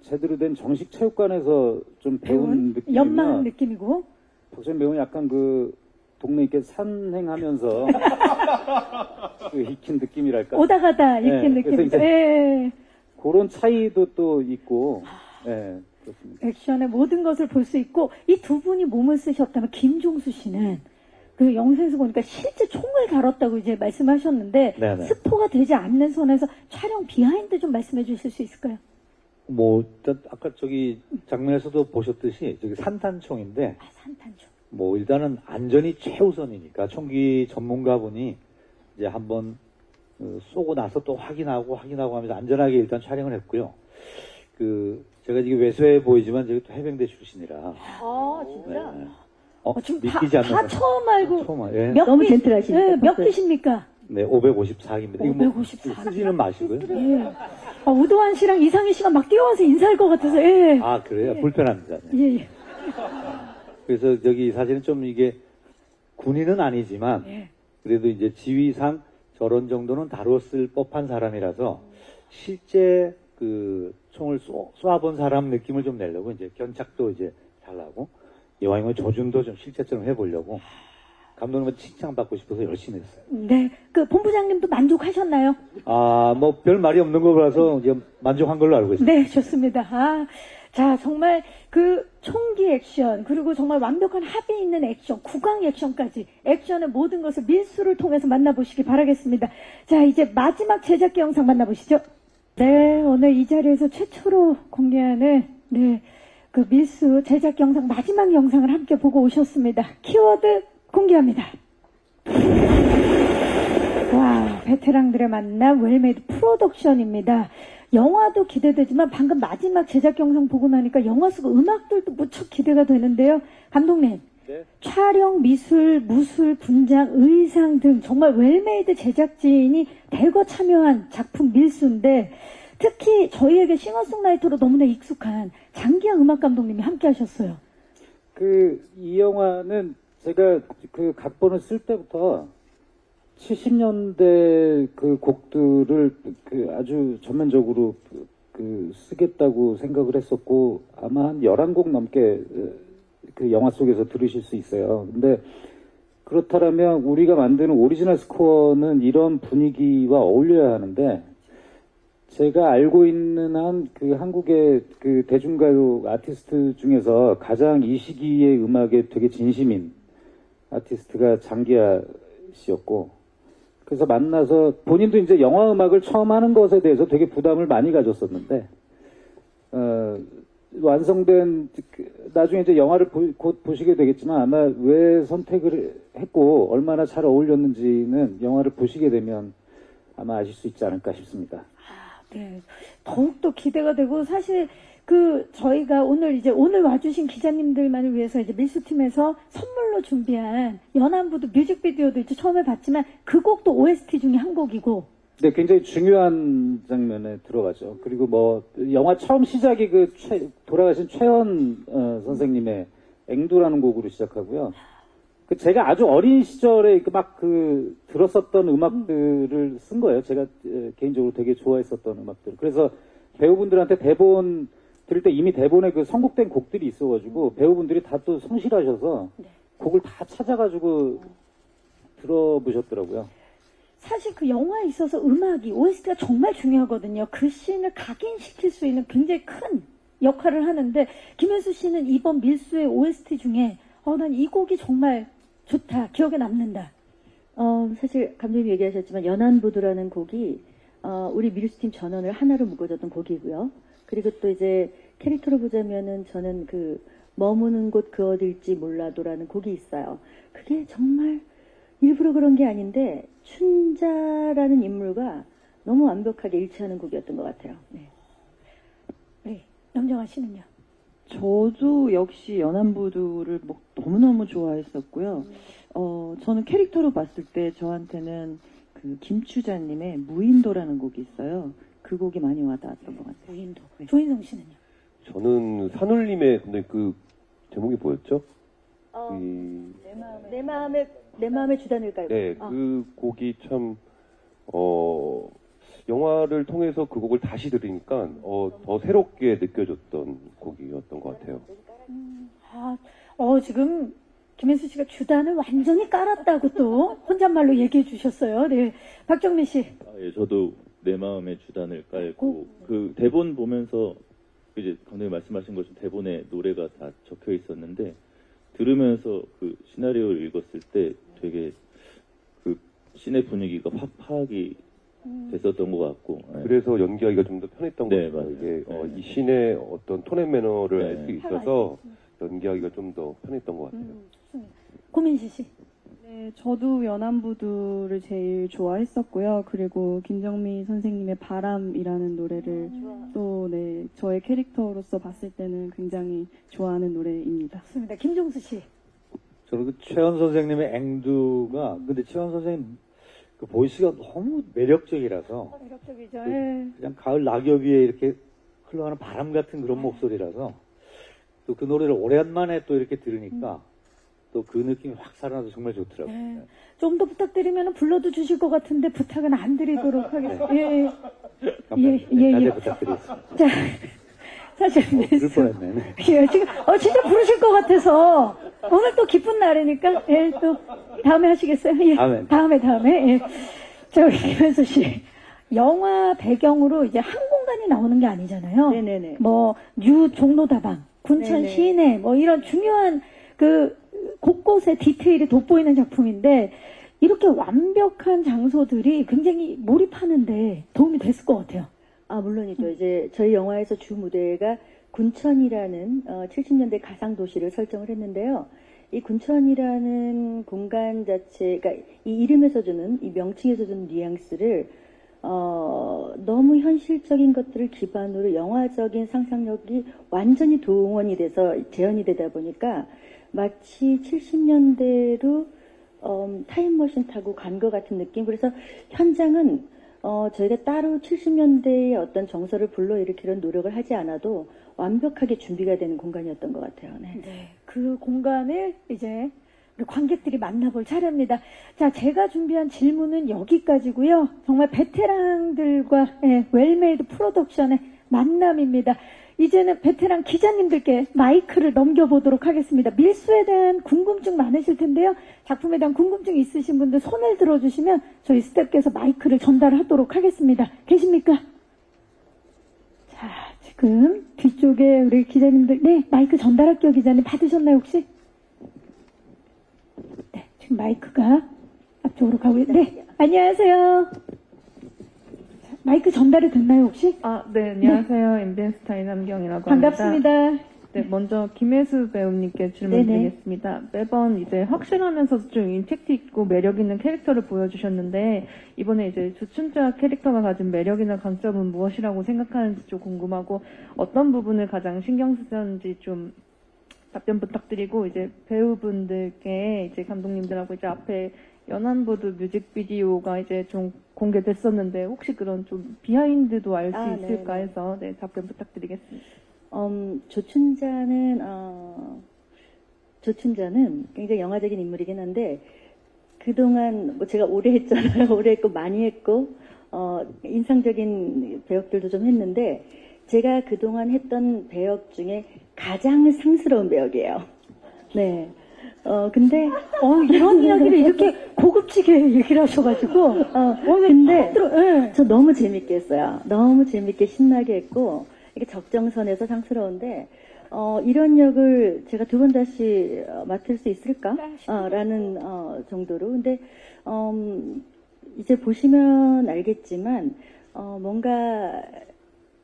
제대로 된 정식 체육관에서 좀 배운 느낌이면 연마한 느낌이고 박정민 배우는 약간 동네 이렇게 산행하면서 익힌 느낌이랄까. 오다 가다 익힌 느낌이죠. 그런 차이도 또 있고. 그렇습니다. 액션의 모든 것을 볼 수 있고 이 두 분이 몸을 쓰셨다면 김종수 씨는 그 영상에서 보니까 실제 총을 다뤘다고 이제 말씀하셨는데 네네. 스포가 되지 않는 선에서 촬영 비하인드 좀 말씀해 주실 수 있을까요? 일단 아까 장면에서도 보셨듯이 산탄총인데 산탄총. 일단은 안전이 최우선이니까 총기 전문가분이 이제 한번 쏘고 나서 또 확인하고 하면서 안전하게 일단 촬영을 했고요. 제가 지금 왜소해 보이지만 제가 또 해병대 출신이라. 아, 진짜? 네. 지금 믿기지 않는 다 처음 알고. 처음 예. 너무 젠틀하시니까. 네, 몇 기십니까? 네, 554입니다. 554. 쓰지는 마시고요. 예. 우도환 씨랑 이상희 씨가 막 뛰어와서 인사할 것 같아서, 예. 아, 그래요? 불편합니다. 네. 예, 예. 그래서 여기 사실은 좀 이게 군인은 아니지만 예. 그래도 이제 지위상 저런 정도는 다뤘을 법한 사람이라서 실제 그 총을 쏘아본 사람 느낌을 좀 내려고 이제 견착도 이제 달라고 이왕이면 조준도 좀 실제처럼 해보려고 감독님한테 칭찬받고 싶어서 열심히 했어요. 네. 그 본부장님도 만족하셨나요? 아, 뭐 별 말이 없는 거라서 이제 만족한 걸로 알고 있습니다. 네, 좋습니다. 자, 정말 그 총기 액션, 그리고 정말 완벽한 합이 있는 액션, 구강 액션까지, 액션의 모든 것을 밀수를 통해서 만나보시기 바라겠습니다. 자, 이제 마지막 제작기 영상 만나보시죠. 네, 오늘 이 자리에서 최초로 공개하는, 네, 그 밀수 제작기 영상 마지막 영상을 함께 보고 오셨습니다. 키워드 공개합니다. 와, 베테랑들의 만남 웰메이드 프로덕션입니다. 영화도 기대되지만 방금 마지막 제작 영상 보고 나니까 영화 속 음악들도 무척 기대가 되는데요. 감독님, 네. 촬영, 미술, 무술, 분장, 의상 등 정말 웰메이드 제작진이 대거 참여한 작품 밀수인데 특히 저희에게 싱어송라이터로 너무나 익숙한 장기하 음악 감독님이 함께 하셨어요. 이 영화는 제가 그 각본을 쓸 때부터 70년대 그 곡들을 아주 전면적으로 쓰겠다고 생각을 했었고 아마 한 11곡 넘게 그 영화 속에서 들으실 수 있어요. 근데 그렇다면 우리가 만드는 오리지널 스코어는 이런 분위기와 어울려야 하는데 제가 알고 있는 한 그 한국의 그 대중가요 아티스트 중에서 가장 이 시기의 음악에 되게 진심인 아티스트가 장기하 씨였고 그래서 만나서 본인도 이제 영화 음악을 처음 하는 것에 대해서 되게 부담을 많이 가졌었는데 완성된 나중에 이제 영화를 곧 보시게 되겠지만 아마 왜 선택을 했고 얼마나 잘 어울렸는지는 영화를 보시게 되면 아마 아실 수 있지 않을까 싶습니다. 네, 더욱더 기대가 되고 사실 저희가 오늘 와주신 기자님들만을 위해서 이제 밀수팀에서 선물로 준비한 연안부도 뮤직비디오도 이제 처음에 봤지만 그 곡도 OST 중에 한 곡이고. 네, 굉장히 중요한 장면에 들어가죠. 그리고 뭐 영화 처음 시작이 돌아가신 최연 선생님의 앵두라는 곡으로 시작하고요. 제가 아주 어린 시절에 들었었던 음악들을 쓴 거예요. 제가 개인적으로 되게 좋아했었던 음악들. 그래서 배우분들한테 대본 들을 때 이미 대본에 선곡된 곡들이 있어가지고 배우분들이 다 또 성실하셔서 곡을 다 찾아가지고 들어보셨더라고요. 사실 그 영화에 있어서 음악이 OST가 정말 중요하거든요. 그 씬을 각인시킬 수 있는 굉장히 큰 역할을 하는데 김혜수 씨는 이번 밀수의 OST 중에 난 이 곡이 정말 좋다, 기억에 남는다. 사실 감독님이 얘기하셨지만 연안부두라는 곡이 우리 밀수팀 전원을 하나로 묶어줬던 곡이고요. 그리고 또 이제 캐릭터로 보자면은 저는 머무는 곳 그 어딜지 몰라도라는 곡이 있어요. 그게 정말 일부러 그런 게 아닌데 춘자라는 인물과 너무 완벽하게 일치하는 곡이었던 것 같아요. 네. 네, 염정아 씨는요? 저도 역시 연안부두를 너무너무 좋아했었고요. 저는 캐릭터로 봤을 때 저한테는 김추자님의 무인도라는 곡이 있어요. 그 곡이 많이 와닿았던 것 같아요. 무인도. 조인성 씨는요? 저는 산울림의 근데 그 제목이 뭐였죠? 내 마음의 주단을 깔고. 네, 그 곡이 참 영화를 통해서 그 곡을 다시 들으니까 더 새롭게 느껴졌던 곡이었던 것 같아요. 지금 김혜수 씨가 주단을 완전히 깔았다고 또 혼잣말로 얘기해 주셨어요. 네, 박정민 씨. 예, 저도 내 마음의 주단을 깔고 그 대본 보면서 이제 감독님 말씀하신 것처럼 대본에 노래가 다 적혀 있었는데 들으면서 그 시나리오를 읽었을 때 되게 그 씬의 분위기가 확 파악이 됐었던 것 같고. 그래서 연기하기가 좀 더 편했던 것 네, 같아요. 맞아요. 이게 네. 이 씬의 어떤 톤 앤 매너를 네. 알 수 있어서 연기하기가 좀 더 편했던 것 같아요. 고민시 씨. 네, 네, 저도 연안부두를 제일 좋아했었고요. 그리고 김정미 선생님의 바람이라는 노래를 또 네, 저의 캐릭터로서 봤을 때는 굉장히 좋아하는 노래입니다. 좋습니다. 김종수 씨. 저는 그 최원 선생님의 앵두가, 근데 최원 선생님 그 보이스가 너무 매력적이라서, 매력적이죠. 그 예. 그냥 가을 낙엽 위에 이렇게 흘러가는 바람 같은 그런 목소리라서, 또 그 노래를 오랜만에 또 이렇게 들으니까, 또 그 느낌이 확 살아나서 정말 좋더라고요. 네. 좀 더 부탁드리면 불러도 주실 것 같은데 부탁은 안 드리도록 하겠습니다. 예, 감사합니다. 예, 예. 자제 부탁드리겠습니다. 자, 사실 들을 뻔했네. 예, 지금 진짜 부르실 것 같아서 오늘 또 기쁜 날이니까 예, 또 다음에 하시겠어요? 예, 다음에 예. 자, 우리 김현수 씨. 영화 배경으로 이제 한 공간이 나오는 게 아니잖아요. 네네네. 뭐 뉴 종로다방, 군천 네네. 시내 뭐 이런 중요한 그 곳곳에 디테일이 돋보이는 작품인데 이렇게 완벽한 장소들이 굉장히 몰입하는데 도움이 됐을 것 같아요. 아, 물론이죠. 이제 저희 영화에서 주 무대가 군천이라는 70년대 가상 도시를 설정을 했는데요. 이 군천이라는 공간 자체가 이 이름에서 주는 이 명칭에서 주는 뉘앙스를 너무 현실적인 것들을 기반으로 영화적인 상상력이 완전히 동원이 돼서 재현이 되다 보니까 마치 70년대로 타임머신 타고 간 것 같은 느낌. 그래서 현장은 저희가 따로 70년대의 어떤 정서를 불러일으키는 노력을 하지 않아도 완벽하게 준비가 되는 공간이었던 것 같아요. 네. 네, 그 공간을 이제 우리 관객들이 만나볼 차례입니다. 자, 제가 준비한 질문은 여기까지고요. 정말 베테랑들과 웰메이드 프로덕션의 만남입니다. 이제는 베테랑 기자님들께 마이크를 넘겨보도록 하겠습니다. 밀수에 대한 궁금증 많으실 텐데요. 작품에 대한 궁금증 있으신 분들 손을 들어주시면 저희 스태프께서 마이크를 전달하도록 하겠습니다. 계십니까? 자, 지금 뒤쪽에 우리 기자님들, 네, 마이크 전달할게요. 기자님 받으셨나요, 혹시? 네, 지금 마이크가 앞쪽으로 가고 있는데, 네, 안녕하세요. 자, 마이크 전달이 됐나요, 혹시? 네, 안녕하세요. MBN 스타 이남경이라고 반갑습니다. 합니다. 네, 먼저 김혜수 배우님께 질문드리겠습니다. 매번 이제 확실하면서 좀 임팩트 있고 매력 있는 캐릭터를 보여주셨는데 이번에 이제 주춘자 캐릭터가 가진 매력이나 강점은 무엇이라고 생각하는지 좀 궁금하고 어떤 부분을 가장 신경 쓰셨는지 좀 답변 부탁드리고 이제 배우분들께 이제 감독님들하고 이제 앞에 연안부두 뮤직비디오가 이제 좀 공개됐었는데 혹시 그런 좀 비하인드도 알 수 있을까 해서 네, 답변 부탁드리겠습니다. 조춘자는 굉장히 영화적인 인물이긴 한데, 그동안, 뭐 제가 오래 했잖아요. 오래 했고, 많이 했고, 인상적인 배역들도 좀 했는데, 제가 그동안 했던 배역 중에 가장 상스러운 배역이에요. 네. 근데, 이런 이야기를 이렇게 고급지게 얘기를 하셔가지고, 근데, 네. 저 너무 재밌게 했어요. 너무 재밌게 신나게 했고, 이게 적정선에서 상스러운데, 이런 역을 제가 두 번 다시 맡을 수 있을까? 라는 정도로. 근데 이제 보시면 알겠지만 뭔가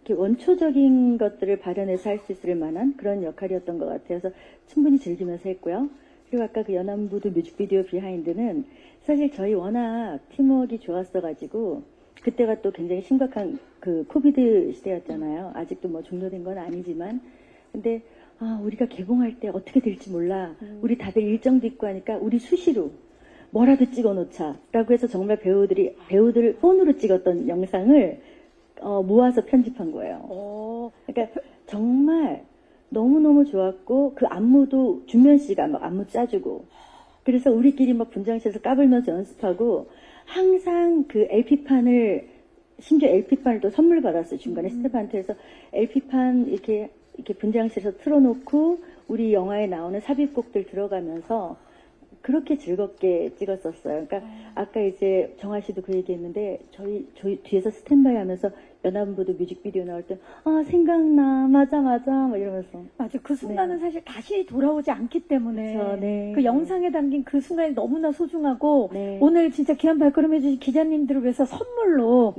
이렇게 원초적인 것들을 발현해서 할 수 있을 만한 그런 역할이었던 것 같아요. 그래서 충분히 즐기면서 했고요. 그리고 아까 그 연안부두 뮤직비디오 비하인드는 사실 저희 워낙 팀워크가 좋았어가지고 그때가 또 굉장히 심각한 그 코비드 시대였잖아요. 아직도 뭐 종료된 건 아니지만. 근데 우리가 개봉할 때 어떻게 될지 몰라. 우리 다들 일정도 있고 하니까 우리 수시로 뭐라도 찍어놓자. 라고 해서 정말 배우들을 폰으로 찍었던 영상을 모아서 편집한 거예요. 그러니까 정말 너무너무 좋았고 그 안무도 준면 씨가 막 안무 짜주고 그래서 우리끼리 막 분장실에서 까불면서 연습하고 항상 그 LP판을 심지어 LP판을 또 선물 받았어요. 중간에 스태프한테. 해서 LP판 이렇게 분장실에서 틀어놓고 우리 영화에 나오는 삽입곡들 들어가면서 그렇게 즐겁게 찍었었어요. 그러니까 아까 이제 정아 씨도 그 얘기했는데 저희 뒤에서 스탠바이 하면서 연안부두 뮤직비디오 나올 때 생각나 맞아 막 이러면서 맞아. 그 순간은 사실 다시 돌아오지 않기 때문에 그렇죠. 네. 그 영상에 담긴 그 순간이 너무나 소중하고 네. 오늘 진짜 귀한 발걸음 해주신 기자님들을 위해서 선물로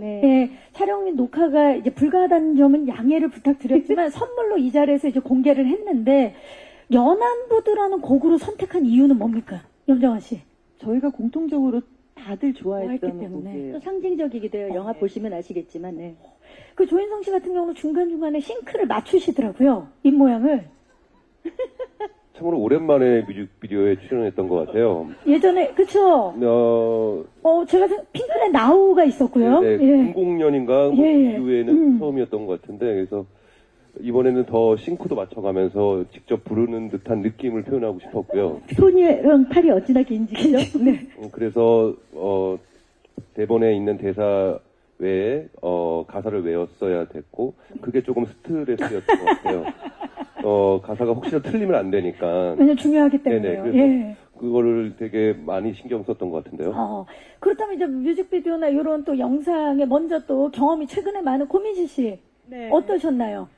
촬영 및 녹화가 이제 불가하다는 점은 양해를 부탁드렸지만 선물로 이 자리에서 이제 공개를 했는데 연안부두라는 곡으로 선택한 이유는 뭡니까? 염정아 씨. 저희가 공통적으로 다들 좋아했기 좋아했던 때문에. 곡이에요. 또 상징적이기도 해요. 영화 보시면 아시겠지만, 네. 그 조인성 씨 같은 경우는 중간중간에 싱크를 맞추시더라고요. 입 모양을. 참으로 오랜만에 뮤직비디오에 출연했던 것 같아요. 예전에, 그쵸? 제가 핑클의 나우가 있었고요. 네, 예. 00년인가 예. 이후에는 처음이었던 것 같은데, 그래서 이번에는 더 싱크도 맞춰가면서 직접 부르는 듯한 느낌을 표현하고 싶었고요. 손이랑 팔이 어찌나 긴지죠? 네. 그래서 대본에 있는 대사 외에 가사를 외웠어야 됐고, 그게 조금 스트레스였던 것 같아요. 가사가 혹시나 틀리면 안 되니까. 왜냐면 중요하기 네네, 때문에요. 그래서 예. 그거를 되게 많이 신경 썼던 것 같은데요. 그렇다면 이제 뮤직비디오나 이런 또 영상에 먼저 또 경험이 최근에 많은 고민지 씨. 네. 어떠셨나요?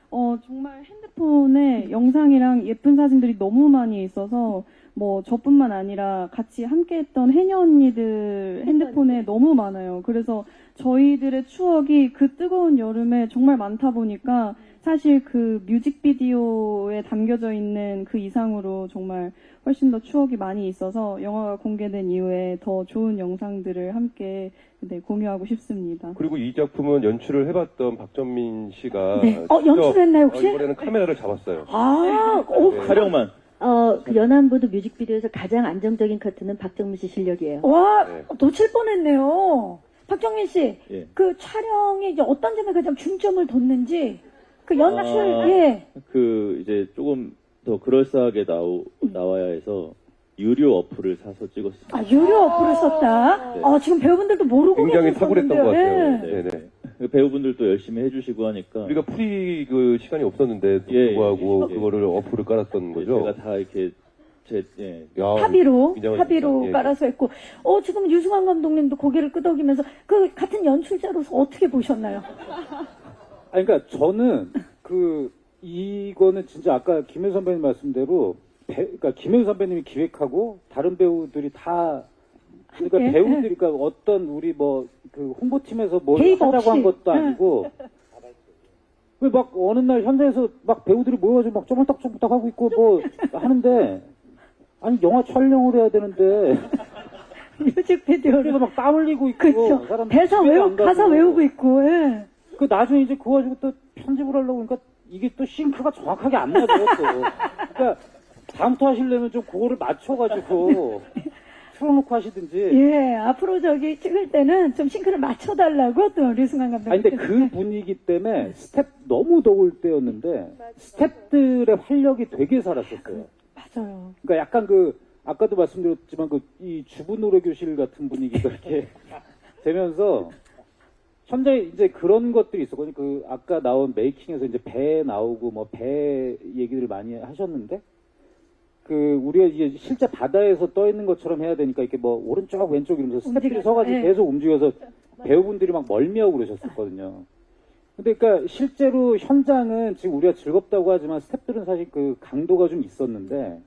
정말 핸드폰에 영상이랑 예쁜 사진들이 너무 많이 있어서 뭐 저뿐만 아니라 같이 함께했던 해녀 언니들 핸드폰에 너무 많아요. 그래서 저희들의 추억이 그 뜨거운 여름에 정말 많다 보니까 사실 그 뮤직비디오에 담겨져 있는 그 이상으로 정말 훨씬 더 추억이 많이 있어서 영화가 공개된 이후에 더 좋은 영상들을 함께 공유하고 싶습니다. 그리고 이 작품은 연출을 해봤던 박정민 씨가 네. 연출했나요, 혹시? 이번에는 카메라를 잡았어요. 오, 네. 촬영만. 그 연안부도 뮤직비디오에서 가장 안정적인 커트는 박정민 씨 실력이에요. 와, 네. 놓칠 뻔했네요. 박정민 씨, 예. 그 촬영에 이제 어떤 점에 가장 중점을 뒀는지, 그 연출, 예. 그 이제 조금 더 그럴싸하게 나와야 해서 유료 어플을 사서 찍었습니다. 유료 어플을 썼다. 네. 지금 배우분들도 모르고 굉장히 탁월했던 것 같아요. 예. 네네. 그 배우분들도 열심히 해주시고 하니까 우리가 프리 그 시간이 없었는데 불구하고 그거를 어플을 깔았던 거죠. 제가 다 이렇게 야, 합의로 굉장히 예. 깔아서 했고, 지금 유승환 감독님도 고개를 끄덕이면서 그 같은 연출자로서 어떻게 보셨나요? 아니, 그러니까 저는 이거는 진짜 아까 김혜수 선배님 말씀대로 그러니까 김혜수 선배님이 기획하고 다른 배우들이 다 그러니까 함께, 배우들이 그러니까 어떤 우리 뭐 그 홍보팀에서 뭘 개입 하자고 없이. 한 것도 아니고 왜 막 어느 날 현장에서 막 배우들이 모여가지고 막 쪼물딱쪼물딱 하고 있고 뭐 하는데 아니 영화 촬영을 해야 되는데 뮤직비디오를. 그래서 막 땀 흘리고 있고 그쵸. 사람 대사 집에 외우고, 안 가고. 가사 외우고 있고, 예. 그 나중에 이제 그거 가지고 또 편집을 하려고 그러니까 이게 또 싱크가 정확하게 안 맞아요 또. 그러니까 다음부터 하시려면 좀 그거를 맞춰가지고 틀어놓고 하시든지. 예, 앞으로 찍을 때는 좀 싱크를 맞춰달라고 또 류승환 감독님. 아니 근데 그 분위기 때문에 스텝 너무 더울 때였는데 스텝들의 활력이 되게 살았었어요. 맞아요. 그러니까 약간 아까도 말씀드렸지만 이 주부 노래 교실 같은 분위기가 이렇게 되면서 현재 이제 그런 것들이 있었거든요. 아까 나온 메이킹에서 이제 배 나오고 뭐 배 얘기를 많이 하셨는데 우리가 이제 실제 바다에서 떠 있는 것처럼 해야 되니까 이렇게 뭐 오른쪽 왼쪽 이러면서 스태프들이 서가지고 예. 계속 움직여서 배우분들이 막 멀미하고 그러셨었거든요. 근데 그러니까 실제로 현장은 지금 우리가 즐겁다고 하지만 스태프들은 사실 강도가 좀 있었는데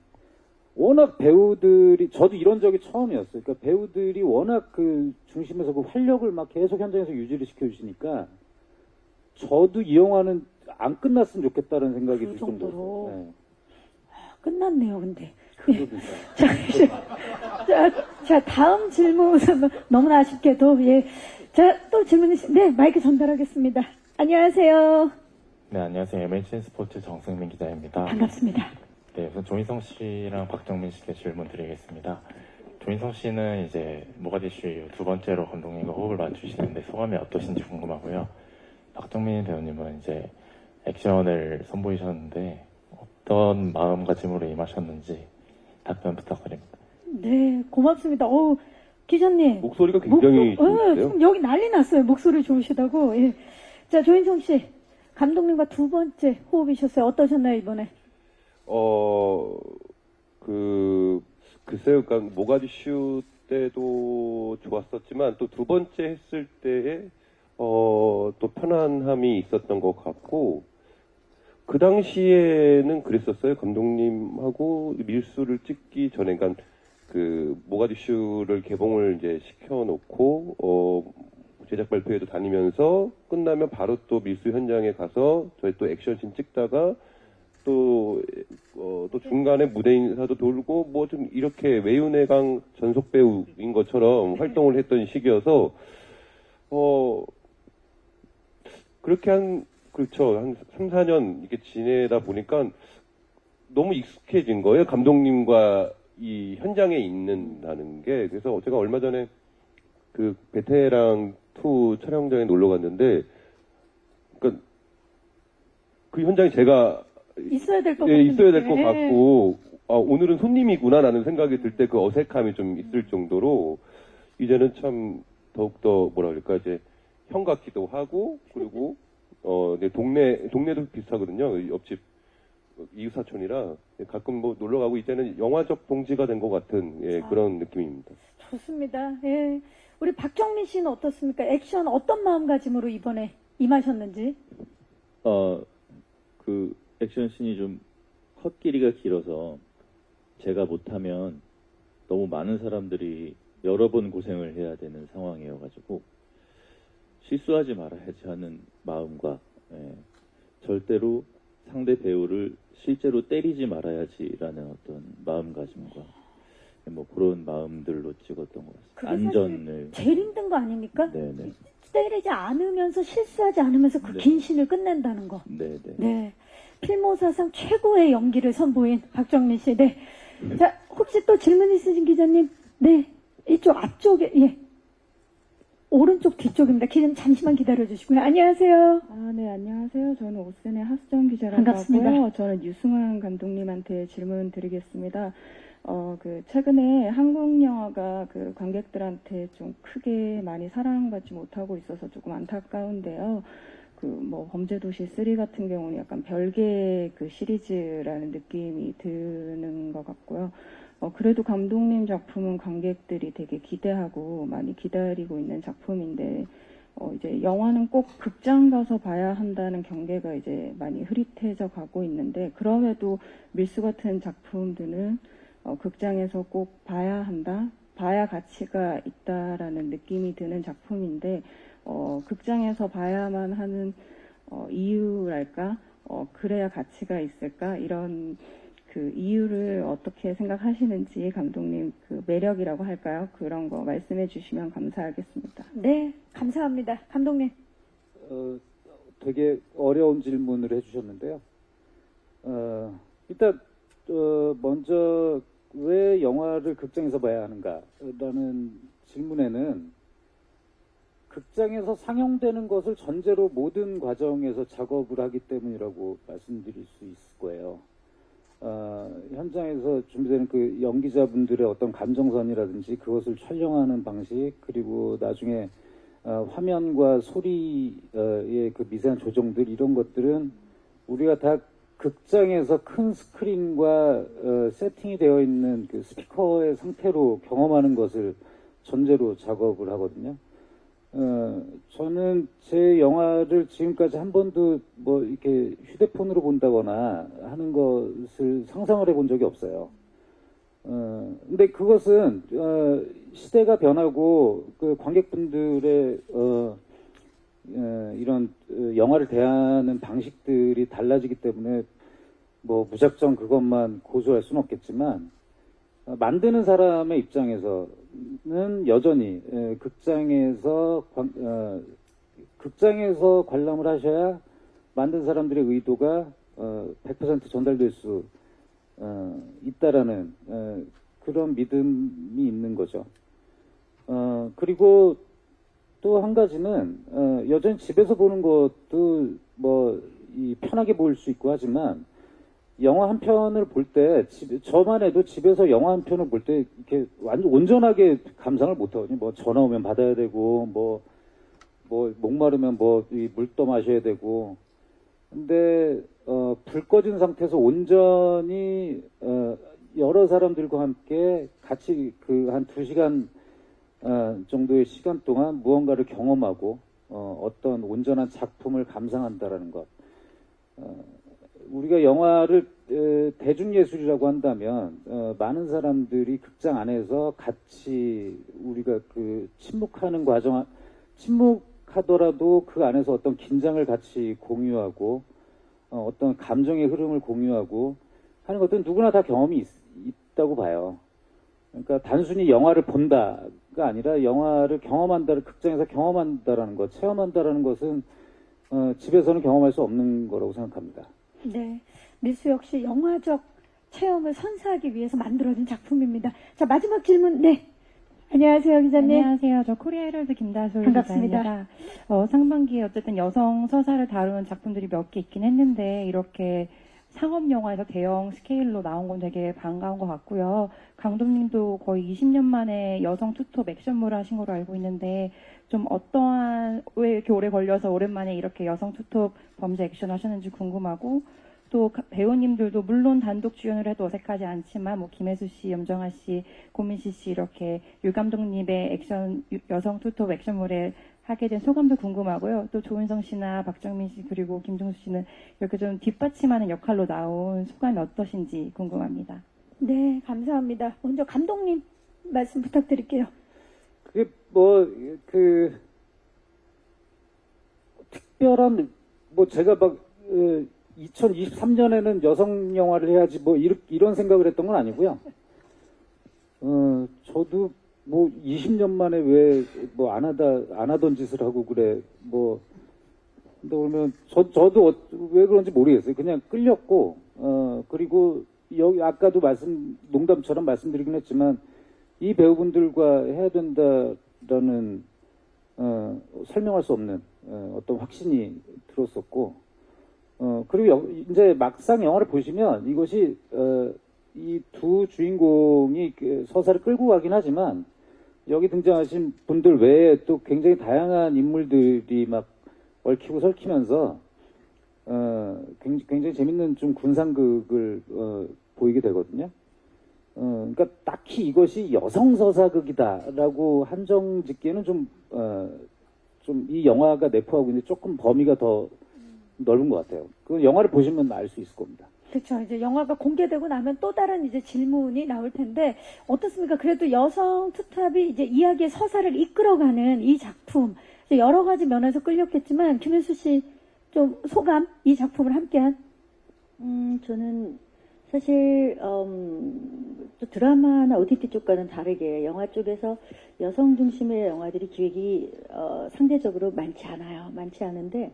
워낙 배우들이 저도 이런 적이 처음이었어요. 그러니까 배우들이 워낙 중심에서 활력을 막 계속 현장에서 유지를 시켜주시니까 저도 이 영화는 안 끝났으면 좋겠다는 생각이 들 정도로. 정도로. 네. 끝났네요, 근데. 자, 이제, 자, 다음 질문은 너무나 아쉽게도, 예. 자, 또 질문이, 네, 마이크 전달하겠습니다. 안녕하세요. 네, 안녕하세요. MHN 스포츠 정승민 기자입니다. 반갑습니다. 네, 우선 조인성 씨랑 박정민 씨께 질문 드리겠습니다. 조인성 씨는 이제 모가디슈 이후 두 번째로 감독님과 호흡을 맞추시는데 소감이 어떠신지 궁금하고요. 박정민 배우님은 이제 액션을 선보이셨는데 어떤 마음가짐으로 임하셨는지 답변 부탁드립니다. 네, 고맙습니다. 기자님. 목소리가 굉장히 좋으세요. 여기 난리 났어요. 목소리 좋으시다고. 예. 자, 조인성 씨. 감독님과 두 번째 호흡이셨어요. 어떠셨나요, 이번에? 글쎄요, 그러니까 모가디슈 때도 좋았었지만 또 두 번째 했을 때에 또 편안함이 있었던 것 같고 그 당시에는 그랬었어요. 감독님하고 밀수를 찍기 전에, 그러니까 모가디슈를 개봉을 이제 시켜놓고 제작 발표회도 다니면서 끝나면 바로 또 밀수 현장에 가서 저희 또 액션씬 찍다가 또 중간에 무대 인사도 돌고 뭐 좀 이렇게 외유내강 전속 배우인 것처럼 활동을 했던 시기여서 그렇게 그렇죠. 한 3, 4년 이렇게 지내다 보니까 너무 익숙해진 거예요. 감독님과 이 현장에 있는다는 게. 그래서 제가 얼마 전에 그 베테랑 2 촬영장에 놀러 갔는데, 그러니까 그 현장에 제가 있어야 될 것 예, 같은데. 있어야 될 것 같고, 오늘은 손님이구나라는 생각이 들 때 그 어색함이 좀 있을 정도로 이제는 참 더욱더 뭐라 그럴까 이제 형 같기도 하고, 그리고 네, 동네도 비슷하거든요. 옆집 이웃 사촌이라 가끔 뭐 놀러 가고 이제는 영화적 동지가 된 것 같은 그런 느낌입니다. 좋습니다. 예. 우리 박정민 씨는 어떻습니까? 액션 어떤 마음가짐으로 이번에 임하셨는지? 그 액션 씬이 좀 컷 길이가 길어서 제가 못하면 너무 많은 사람들이 여러 번 고생을 해야 되는 상황이어가지고 실수하지 말아야지 하는 마음과 절대로 상대 배우를 실제로 때리지 말아야지라는 어떤 마음가짐과 뭐 그런 마음들로 찍었던 것 같습니다. 그게 안전을 사실 제일 힘든 거 아닙니까? 네네 때리지 않으면서 실수하지 않으면서 그 네. 긴 신을 끝낸다는 거. 네네 네. 필모사상 최고의 연기를 선보인 박정민 씨. 네. 자, 혹시 또 질문 있으신 기자님? 네. 이쪽 앞쪽에, 예. 오른쪽 뒤쪽입니다. 기자님 잠시만 기다려 주시고요. 안녕하세요. 네, 안녕하세요. 저는 오센의 하수정 기자라고 반갑습니다. 하고요. 저는 유승환 감독님한테 질문 드리겠습니다. 최근에 한국 영화가 그 관객들한테 좀 크게 많이 사랑받지 못하고 있어서 조금 안타까운데요. 범죄도시 3 같은 경우는 약간 별개의 그 시리즈라는 느낌이 드는 것 같고요. 그래도 감독님 작품은 관객들이 되게 기대하고 많이 기다리고 있는 작품인데, 이제 영화는 꼭 극장 가서 봐야 한다는 경계가 이제 많이 흐릿해져 가고 있는데, 그럼에도 밀수 같은 작품들은 극장에서 꼭 봐야 한다, 봐야 가치가 있다라는 느낌이 드는 작품인데, 극장에서 봐야만 하는 이유랄까, 그래야 가치가 있을까, 이런 그 이유를 어떻게 생각하시는지 감독님 그 매력이라고 할까요? 그런 거 말씀해 주시면 감사하겠습니다. 네. 감사합니다. 감독님. 되게 어려운 질문을 해주셨는데요. 일단 먼저 왜 영화를 극장에서 봐야 하는가라는 질문에는 극장에서 상영되는 것을 전제로 모든 과정에서 작업을 하기 때문이라고 말씀드릴 수 있을 거예요. 현장에서 준비되는 그 연기자분들의 어떤 감정선이라든지 그것을 촬영하는 방식, 그리고 나중에 화면과 소리의 그 미세한 조정들, 이런 것들은 우리가 다 극장에서 큰 스크린과 세팅이 되어 있는 그 스피커의 상태로 경험하는 것을 전제로 작업을 하거든요. 저는 제 영화를 지금까지 한 번도 뭐 이렇게 휴대폰으로 본다거나 하는 것을 상상을 해본 적이 없어요. 근데 그것은 시대가 변하고 그 관객분들의 이런 영화를 대하는 방식들이 달라지기 때문에 뭐 무작정 그것만 고수할 수는 없겠지만, 만드는 사람의 입장에서는 여전히 극장에서 관람을 하셔야 만든 사람들의 의도가 100% 전달될 수 있다라는 그런 믿음이 있는 거죠. 그리고 또 한 가지는 여전히 집에서 보는 것도 뭐 편하게 볼 수 있고 하지만, 영화 한 편을 볼 때 저만 해도 집에서 영화 한 편을 볼 때 이렇게 완전 온전하게 감상을 못 하거든요. 뭐 전화 오면 받아야 되고, 뭐 목마르면 물도 마셔야 되고. 근데 불 꺼진 상태에서 온전히 여러 사람들과 함께 같이 그 한 2시간 정도의 시간 동안 무언가를 경험하고 어떤 온전한 작품을 감상한다라는 것. 우리가 영화를 대중예술이라고 한다면 많은 사람들이 극장 안에서 같이 우리가 그 침묵하더라도 그 안에서 어떤 긴장을 같이 공유하고 어떤 감정의 흐름을 공유하고 하는 것들은 누구나 다 경험이 있다고 봐요. 그러니까 단순히 영화를 본다가 아니라 영화를 경험한다를 극장에서 경험한다라는 것, 체험한다라는 것은 집에서는 경험할 수 없는 거라고 생각합니다. 네. 미수 역시 영화적 체험을 선사하기 위해서 만들어진 작품입니다. 자, 마지막 질문. 네. 안녕하세요, 기자님. 안녕하세요. 저 코리아 헤럴드 김다솔 반갑습니다. 기자입니다. 상반기에 어쨌든 여성 서사를 다루는 작품들이 몇 개 있긴 했는데 이렇게 상업 영화에서 대형 스케일로 나온 건 되게 반가운 것 같고요. 감독님도 거의 20년 만에 여성 투톱 액션물을 하신 걸로 알고 있는데 좀 어떠한 왜 이렇게 오래 걸려서 오랜만에 이렇게 여성 투톱 범죄 액션 하셨는지 궁금하고 또 배우님들도 물론 단독 주연을 해도 어색하지 않지만 뭐 김혜수 씨, 염정아 씨, 고민씨 씨 이렇게 유 감독님의 액션 여성 투톱 액션물에 하게 된 소감도 궁금하고요. 또 조인성 씨나 박정민 씨 그리고 김종수 씨는 이렇게 좀 뒷받침하는 역할로 나온 소감이 어떠신지 궁금합니다. 네, 감사합니다. 먼저 감독님 말씀 부탁드릴게요. 그게 특별한 제가 막 2023년에는 여성 영화를 해야지 이런 생각을 했던 건 아니고요. 저도 20년 만에 왜 안 하던 짓을 하고 그래 근데 그러면 저도 왜 그런지 모르겠어요. 그냥 끌렸고 그리고 여기 아까도 농담처럼 말씀드리긴 했지만 이 배우분들과 해야 된다라는 설명할 수 없는 어떤 확신이 들었었고 그리고 이제 막상 영화를 보시면 이것이 이 두 주인공이 서사를 끌고 가긴 하지만 여기 등장하신 분들 외에 또 굉장히 다양한 인물들이 막 얽히고 설키면서 굉장히 재밌는 좀 군상극을 보이게 되거든요. 그러니까 딱히 이것이 여성 서사극이다라고 한정 짓기에는 좀 이 영화가 내포하고 있는 조금 범위가 더 넓은 것 같아요. 그 영화를 보시면 알 수 있을 겁니다. 그렇죠. 이제 영화가 공개되고 나면 또 다른 이제 질문이 나올 텐데 어떻습니까? 그래도 여성 투탑이 이제 이야기의 서사를 이끌어가는 이 작품 이제 여러 가지 면에서 끌렸겠지만 김혜수 씨 좀 소감 이 작품을 함께한 저는 사실 또 드라마나 OTT 쪽과는 다르게 영화 쪽에서 여성 중심의 영화들이 기획이 상대적으로 많지 않은데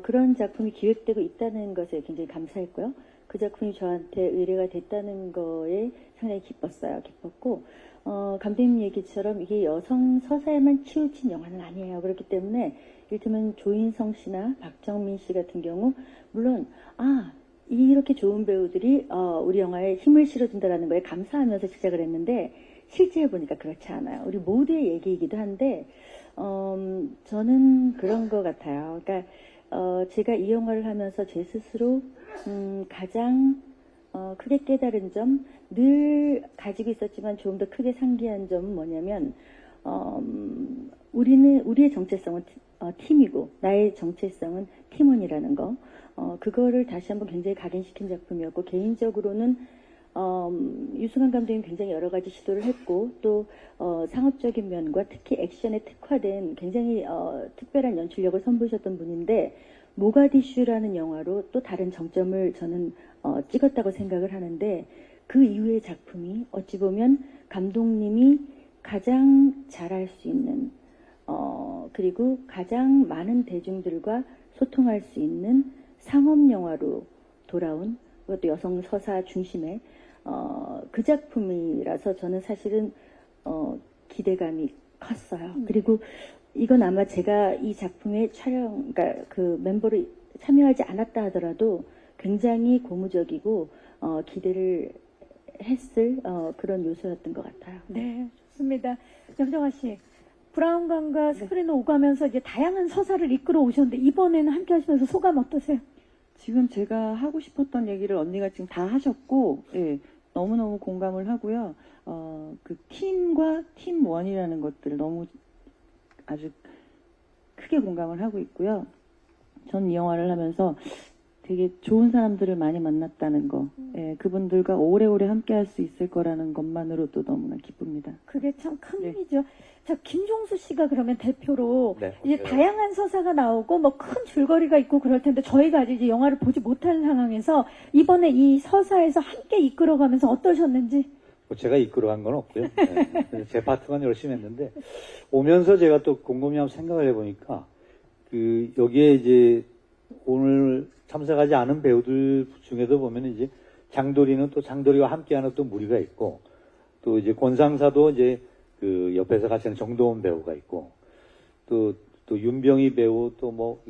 그런 작품이 기획되고 있다는 것에 굉장히 감사했고요. 그 작품이 저한테 의뢰가 됐다는 거에 상당히 기뻤고 감독님 얘기처럼 이게 여성 서사에만 치우친 영화는 아니에요. 그렇기 때문에 이를테면 조인성 씨나 박정민 씨 같은 경우 물론 이렇게 좋은 배우들이 우리 영화에 힘을 실어준다라는 거에 감사하면서 시작을 했는데 실제 해보니까 그렇지 않아요. 우리 모두의 얘기이기도 한데 저는 그런 것 같아요. 그러니까 제가 이 영화를 하면서 제 스스로 가장 크게 깨달은 점, 늘 가지고 있었지만 좀 더 크게 상기한 점은 뭐냐면 우리의 정체성은 팀이고 나의 정체성은 팀원이라는 거. 그거를 다시 한번 굉장히 각인시킨 작품이었고 개인적으로는 유승환 감독님 굉장히 여러 가지 시도를 했고 또 상업적인 면과 특히 액션에 특화된 굉장히 특별한 연출력을 선보이셨던 분인데 모가디슈라는 영화로 또 다른 정점을 저는 찍었다고 생각을 하는데 그 이후의 작품이 어찌 보면 감독님이 가장 잘할 수 있는 그리고 가장 많은 대중들과 소통할 수 있는 상업 영화로 돌아온 그것도 여성 서사 중심의 그 작품이라서 저는 사실은 기대감이 컸어요. 그리고 이건 아마 제가 이 작품의 그러니까 그 멤버로 참여하지 않았다 하더라도 굉장히 고무적이고 기대를 했을 그런 요소였던 것 같아요. 네, 좋습니다. 염정아 씨, 브라운관과 스크린을 오가면서 이제 다양한 서사를 이끌어 오셨는데 이번에는 함께 하시면서 소감 어떠세요? 지금 제가 하고 싶었던 얘기를 언니가 지금 다 하셨고, 예, 너무너무 공감을 하고요. 그 팀과 팀원이라는 것들 너무 아주 크게 공감을 하고 있고요. 전 이 영화를 하면서 되게 좋은 사람들을 많이 만났다는 거, 예, 그분들과 오래오래 함께 할 수 있을 거라는 것만으로도 너무나 기쁩니다. 그게 참 큰 네. 힘이죠. 자, 김종수 씨가 그러면 대표로 네. 이제 다양한 서사가 나오고 뭐 큰 줄거리가 있고 그럴 텐데 저희가 아직 이제 영화를 보지 못한 상황에서 이번에 이 서사에서 함께 이끌어가면서 어떠셨는지? 뭐 제가 이끌어간 건 없고요. 네. 제 파트만 열심히 했는데 오면서 제가 또 곰곰이 한번 생각을 해보니까 그 여기에 이제 오늘 참석하지 않은 배우들 중에도 보면 이제 장도리는 또 장도리와 함께하는 또 무리가 있고 또 이제 권상사도 이제 그 옆에서 같이 하는 정도원 배우가 있고 또 윤병희 배우 또 뭐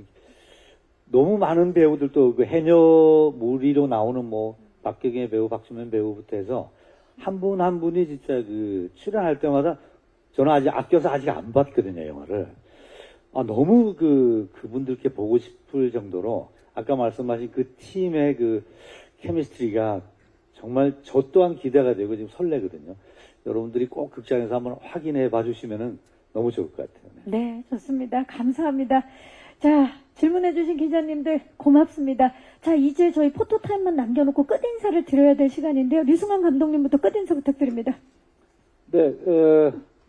너무 많은 배우들 또 그 해녀 무리로 나오는 뭐 박경혜 배우, 박수면 배우부터 해서 한 분 한 분이 진짜 그 출연할 때마다 저는 아껴서 아직 안 봤거든요, 영화를. 너무 그분들께 보고 싶을 정도로 아까 말씀하신 그 팀의 그 케미스트리가 정말 저 또한 기대가 되고 지금 설레거든요. 여러분들이 꼭 극장에서 한번 확인해 봐주시면 너무 좋을 것 같아요. 네, 좋습니다. 감사합니다. 자, 질문해주신 기자님들 고맙습니다. 자, 이제 저희 포토타임만 남겨놓고 끝인사를 드려야 될 시간인데요. 류승환 감독님부터 끝인사 부탁드립니다. 네,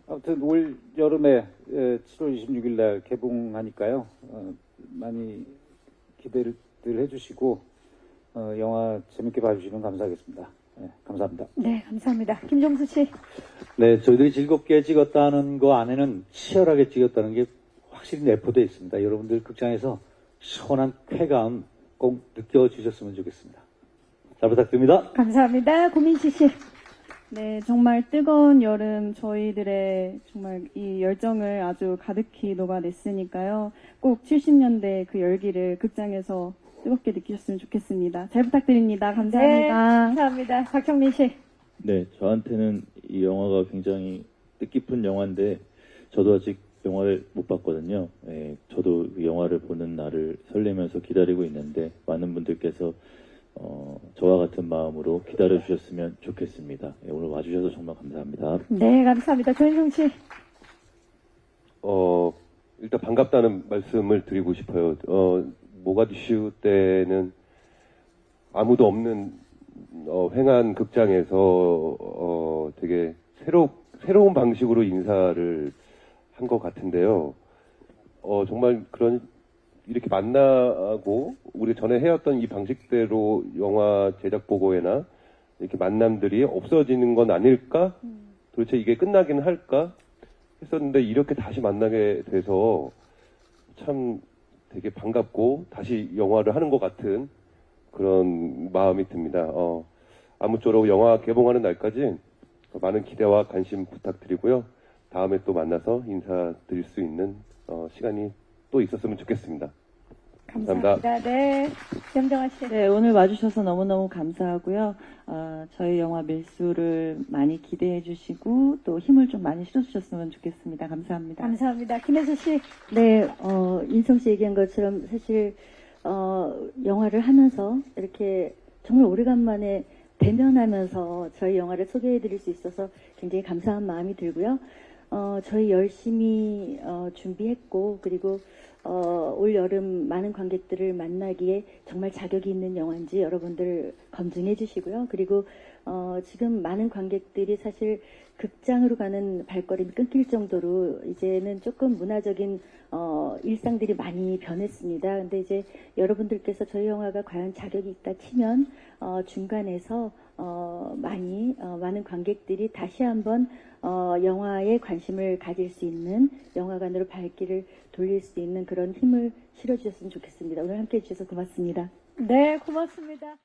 아무튼 올 여름에 7월 26일 날 개봉하니까요. 많이 기대를 해주시고 영화 재밌게 봐주시면 감사하겠습니다. 네, 감사합니다. 네, 감사합니다. 김종수 씨. 네, 저희들이 즐겁게 찍었다는 거 안에는 치열하게 찍었다는 게 확실히 내포되어 있습니다. 여러분들 극장에서 시원한 쾌감 꼭 느껴주셨으면 좋겠습니다. 잘 부탁드립니다. 감사합니다. 고민시 씨. 네, 정말 뜨거운 여름 저희들의 정말 이 열정을 아주 가득히 녹아냈으니까요. 꼭 70년대 그 열기를 극장에서 뜨겁게 느끼셨으면 좋겠습니다. 잘 부탁드립니다. 네, 감사합니다. 감사합니다. 박정민 씨. 네, 저한테는 이 영화가 굉장히 뜻깊은 영화인데 저도 아직 영화를 못 봤거든요. 예, 저도 그 영화를 보는 날을 설레면서 기다리고 있는데 많은 분들께서 저와 같은 마음으로 기다려 주셨으면 좋겠습니다. 예, 오늘 와주셔서 정말 감사합니다. 네, 감사합니다. 조인성 씨. 일단 반갑다는 말씀을 드리고 싶어요. 모가디슈 때는 아무도 없는 횡한 극장에서 되게 새로운 방식으로 인사를 한 것 같은데요. 정말 이렇게 만나고 우리 전에 해왔던 이 방식대로 영화 제작 보고회나 이렇게 만남들이 없어지는 건 아닐까? 도대체 이게 끝나긴 할까? 했었는데 이렇게 다시 만나게 돼서 참 되게 반갑고 다시 영화를 하는 것 같은 그런 마음이 듭니다. 아무쪼록 영화 개봉하는 날까지 많은 기대와 관심 부탁드리고요. 다음에 또 만나서 인사드릴 수 있는 시간이 또 있었으면 좋겠습니다. 감사합니다. 네. 염정아 씨. 네, 오늘 와주셔서 너무너무 감사하고요. 저희 영화 밀수를 많이 기대해 주시고 또 힘을 좀 많이 실어주셨으면 좋겠습니다. 감사합니다. 감사합니다. 김혜수 씨. 네, 인성 씨 얘기한 것처럼 사실 영화를 하면서 이렇게 정말 오래간만에 대면하면서 저희 영화를 소개해드릴 수 있어서 굉장히 감사한 마음이 들고요. 저희 열심히 준비했고 그리고 올 여름 많은 관객들을 만나기에 정말 자격이 있는 영화인지 여러분들 검증해 주시고요. 그리고 지금 많은 관객들이 사실 극장으로 가는 발걸음이 끊길 정도로 이제는 조금 문화적인 일상들이 많이 변했습니다. 근데 이제 여러분들께서 저희 영화가 과연 자격이 있다 치면 중간에서 많은 관객들이 다시 한번 영화에 관심을 가질 수 있는 영화관으로 발길을 돌릴 수 있는 그런 힘을 실어주셨으면 좋겠습니다. 오늘 함께해 주셔서 고맙습니다. 네, 고맙습니다.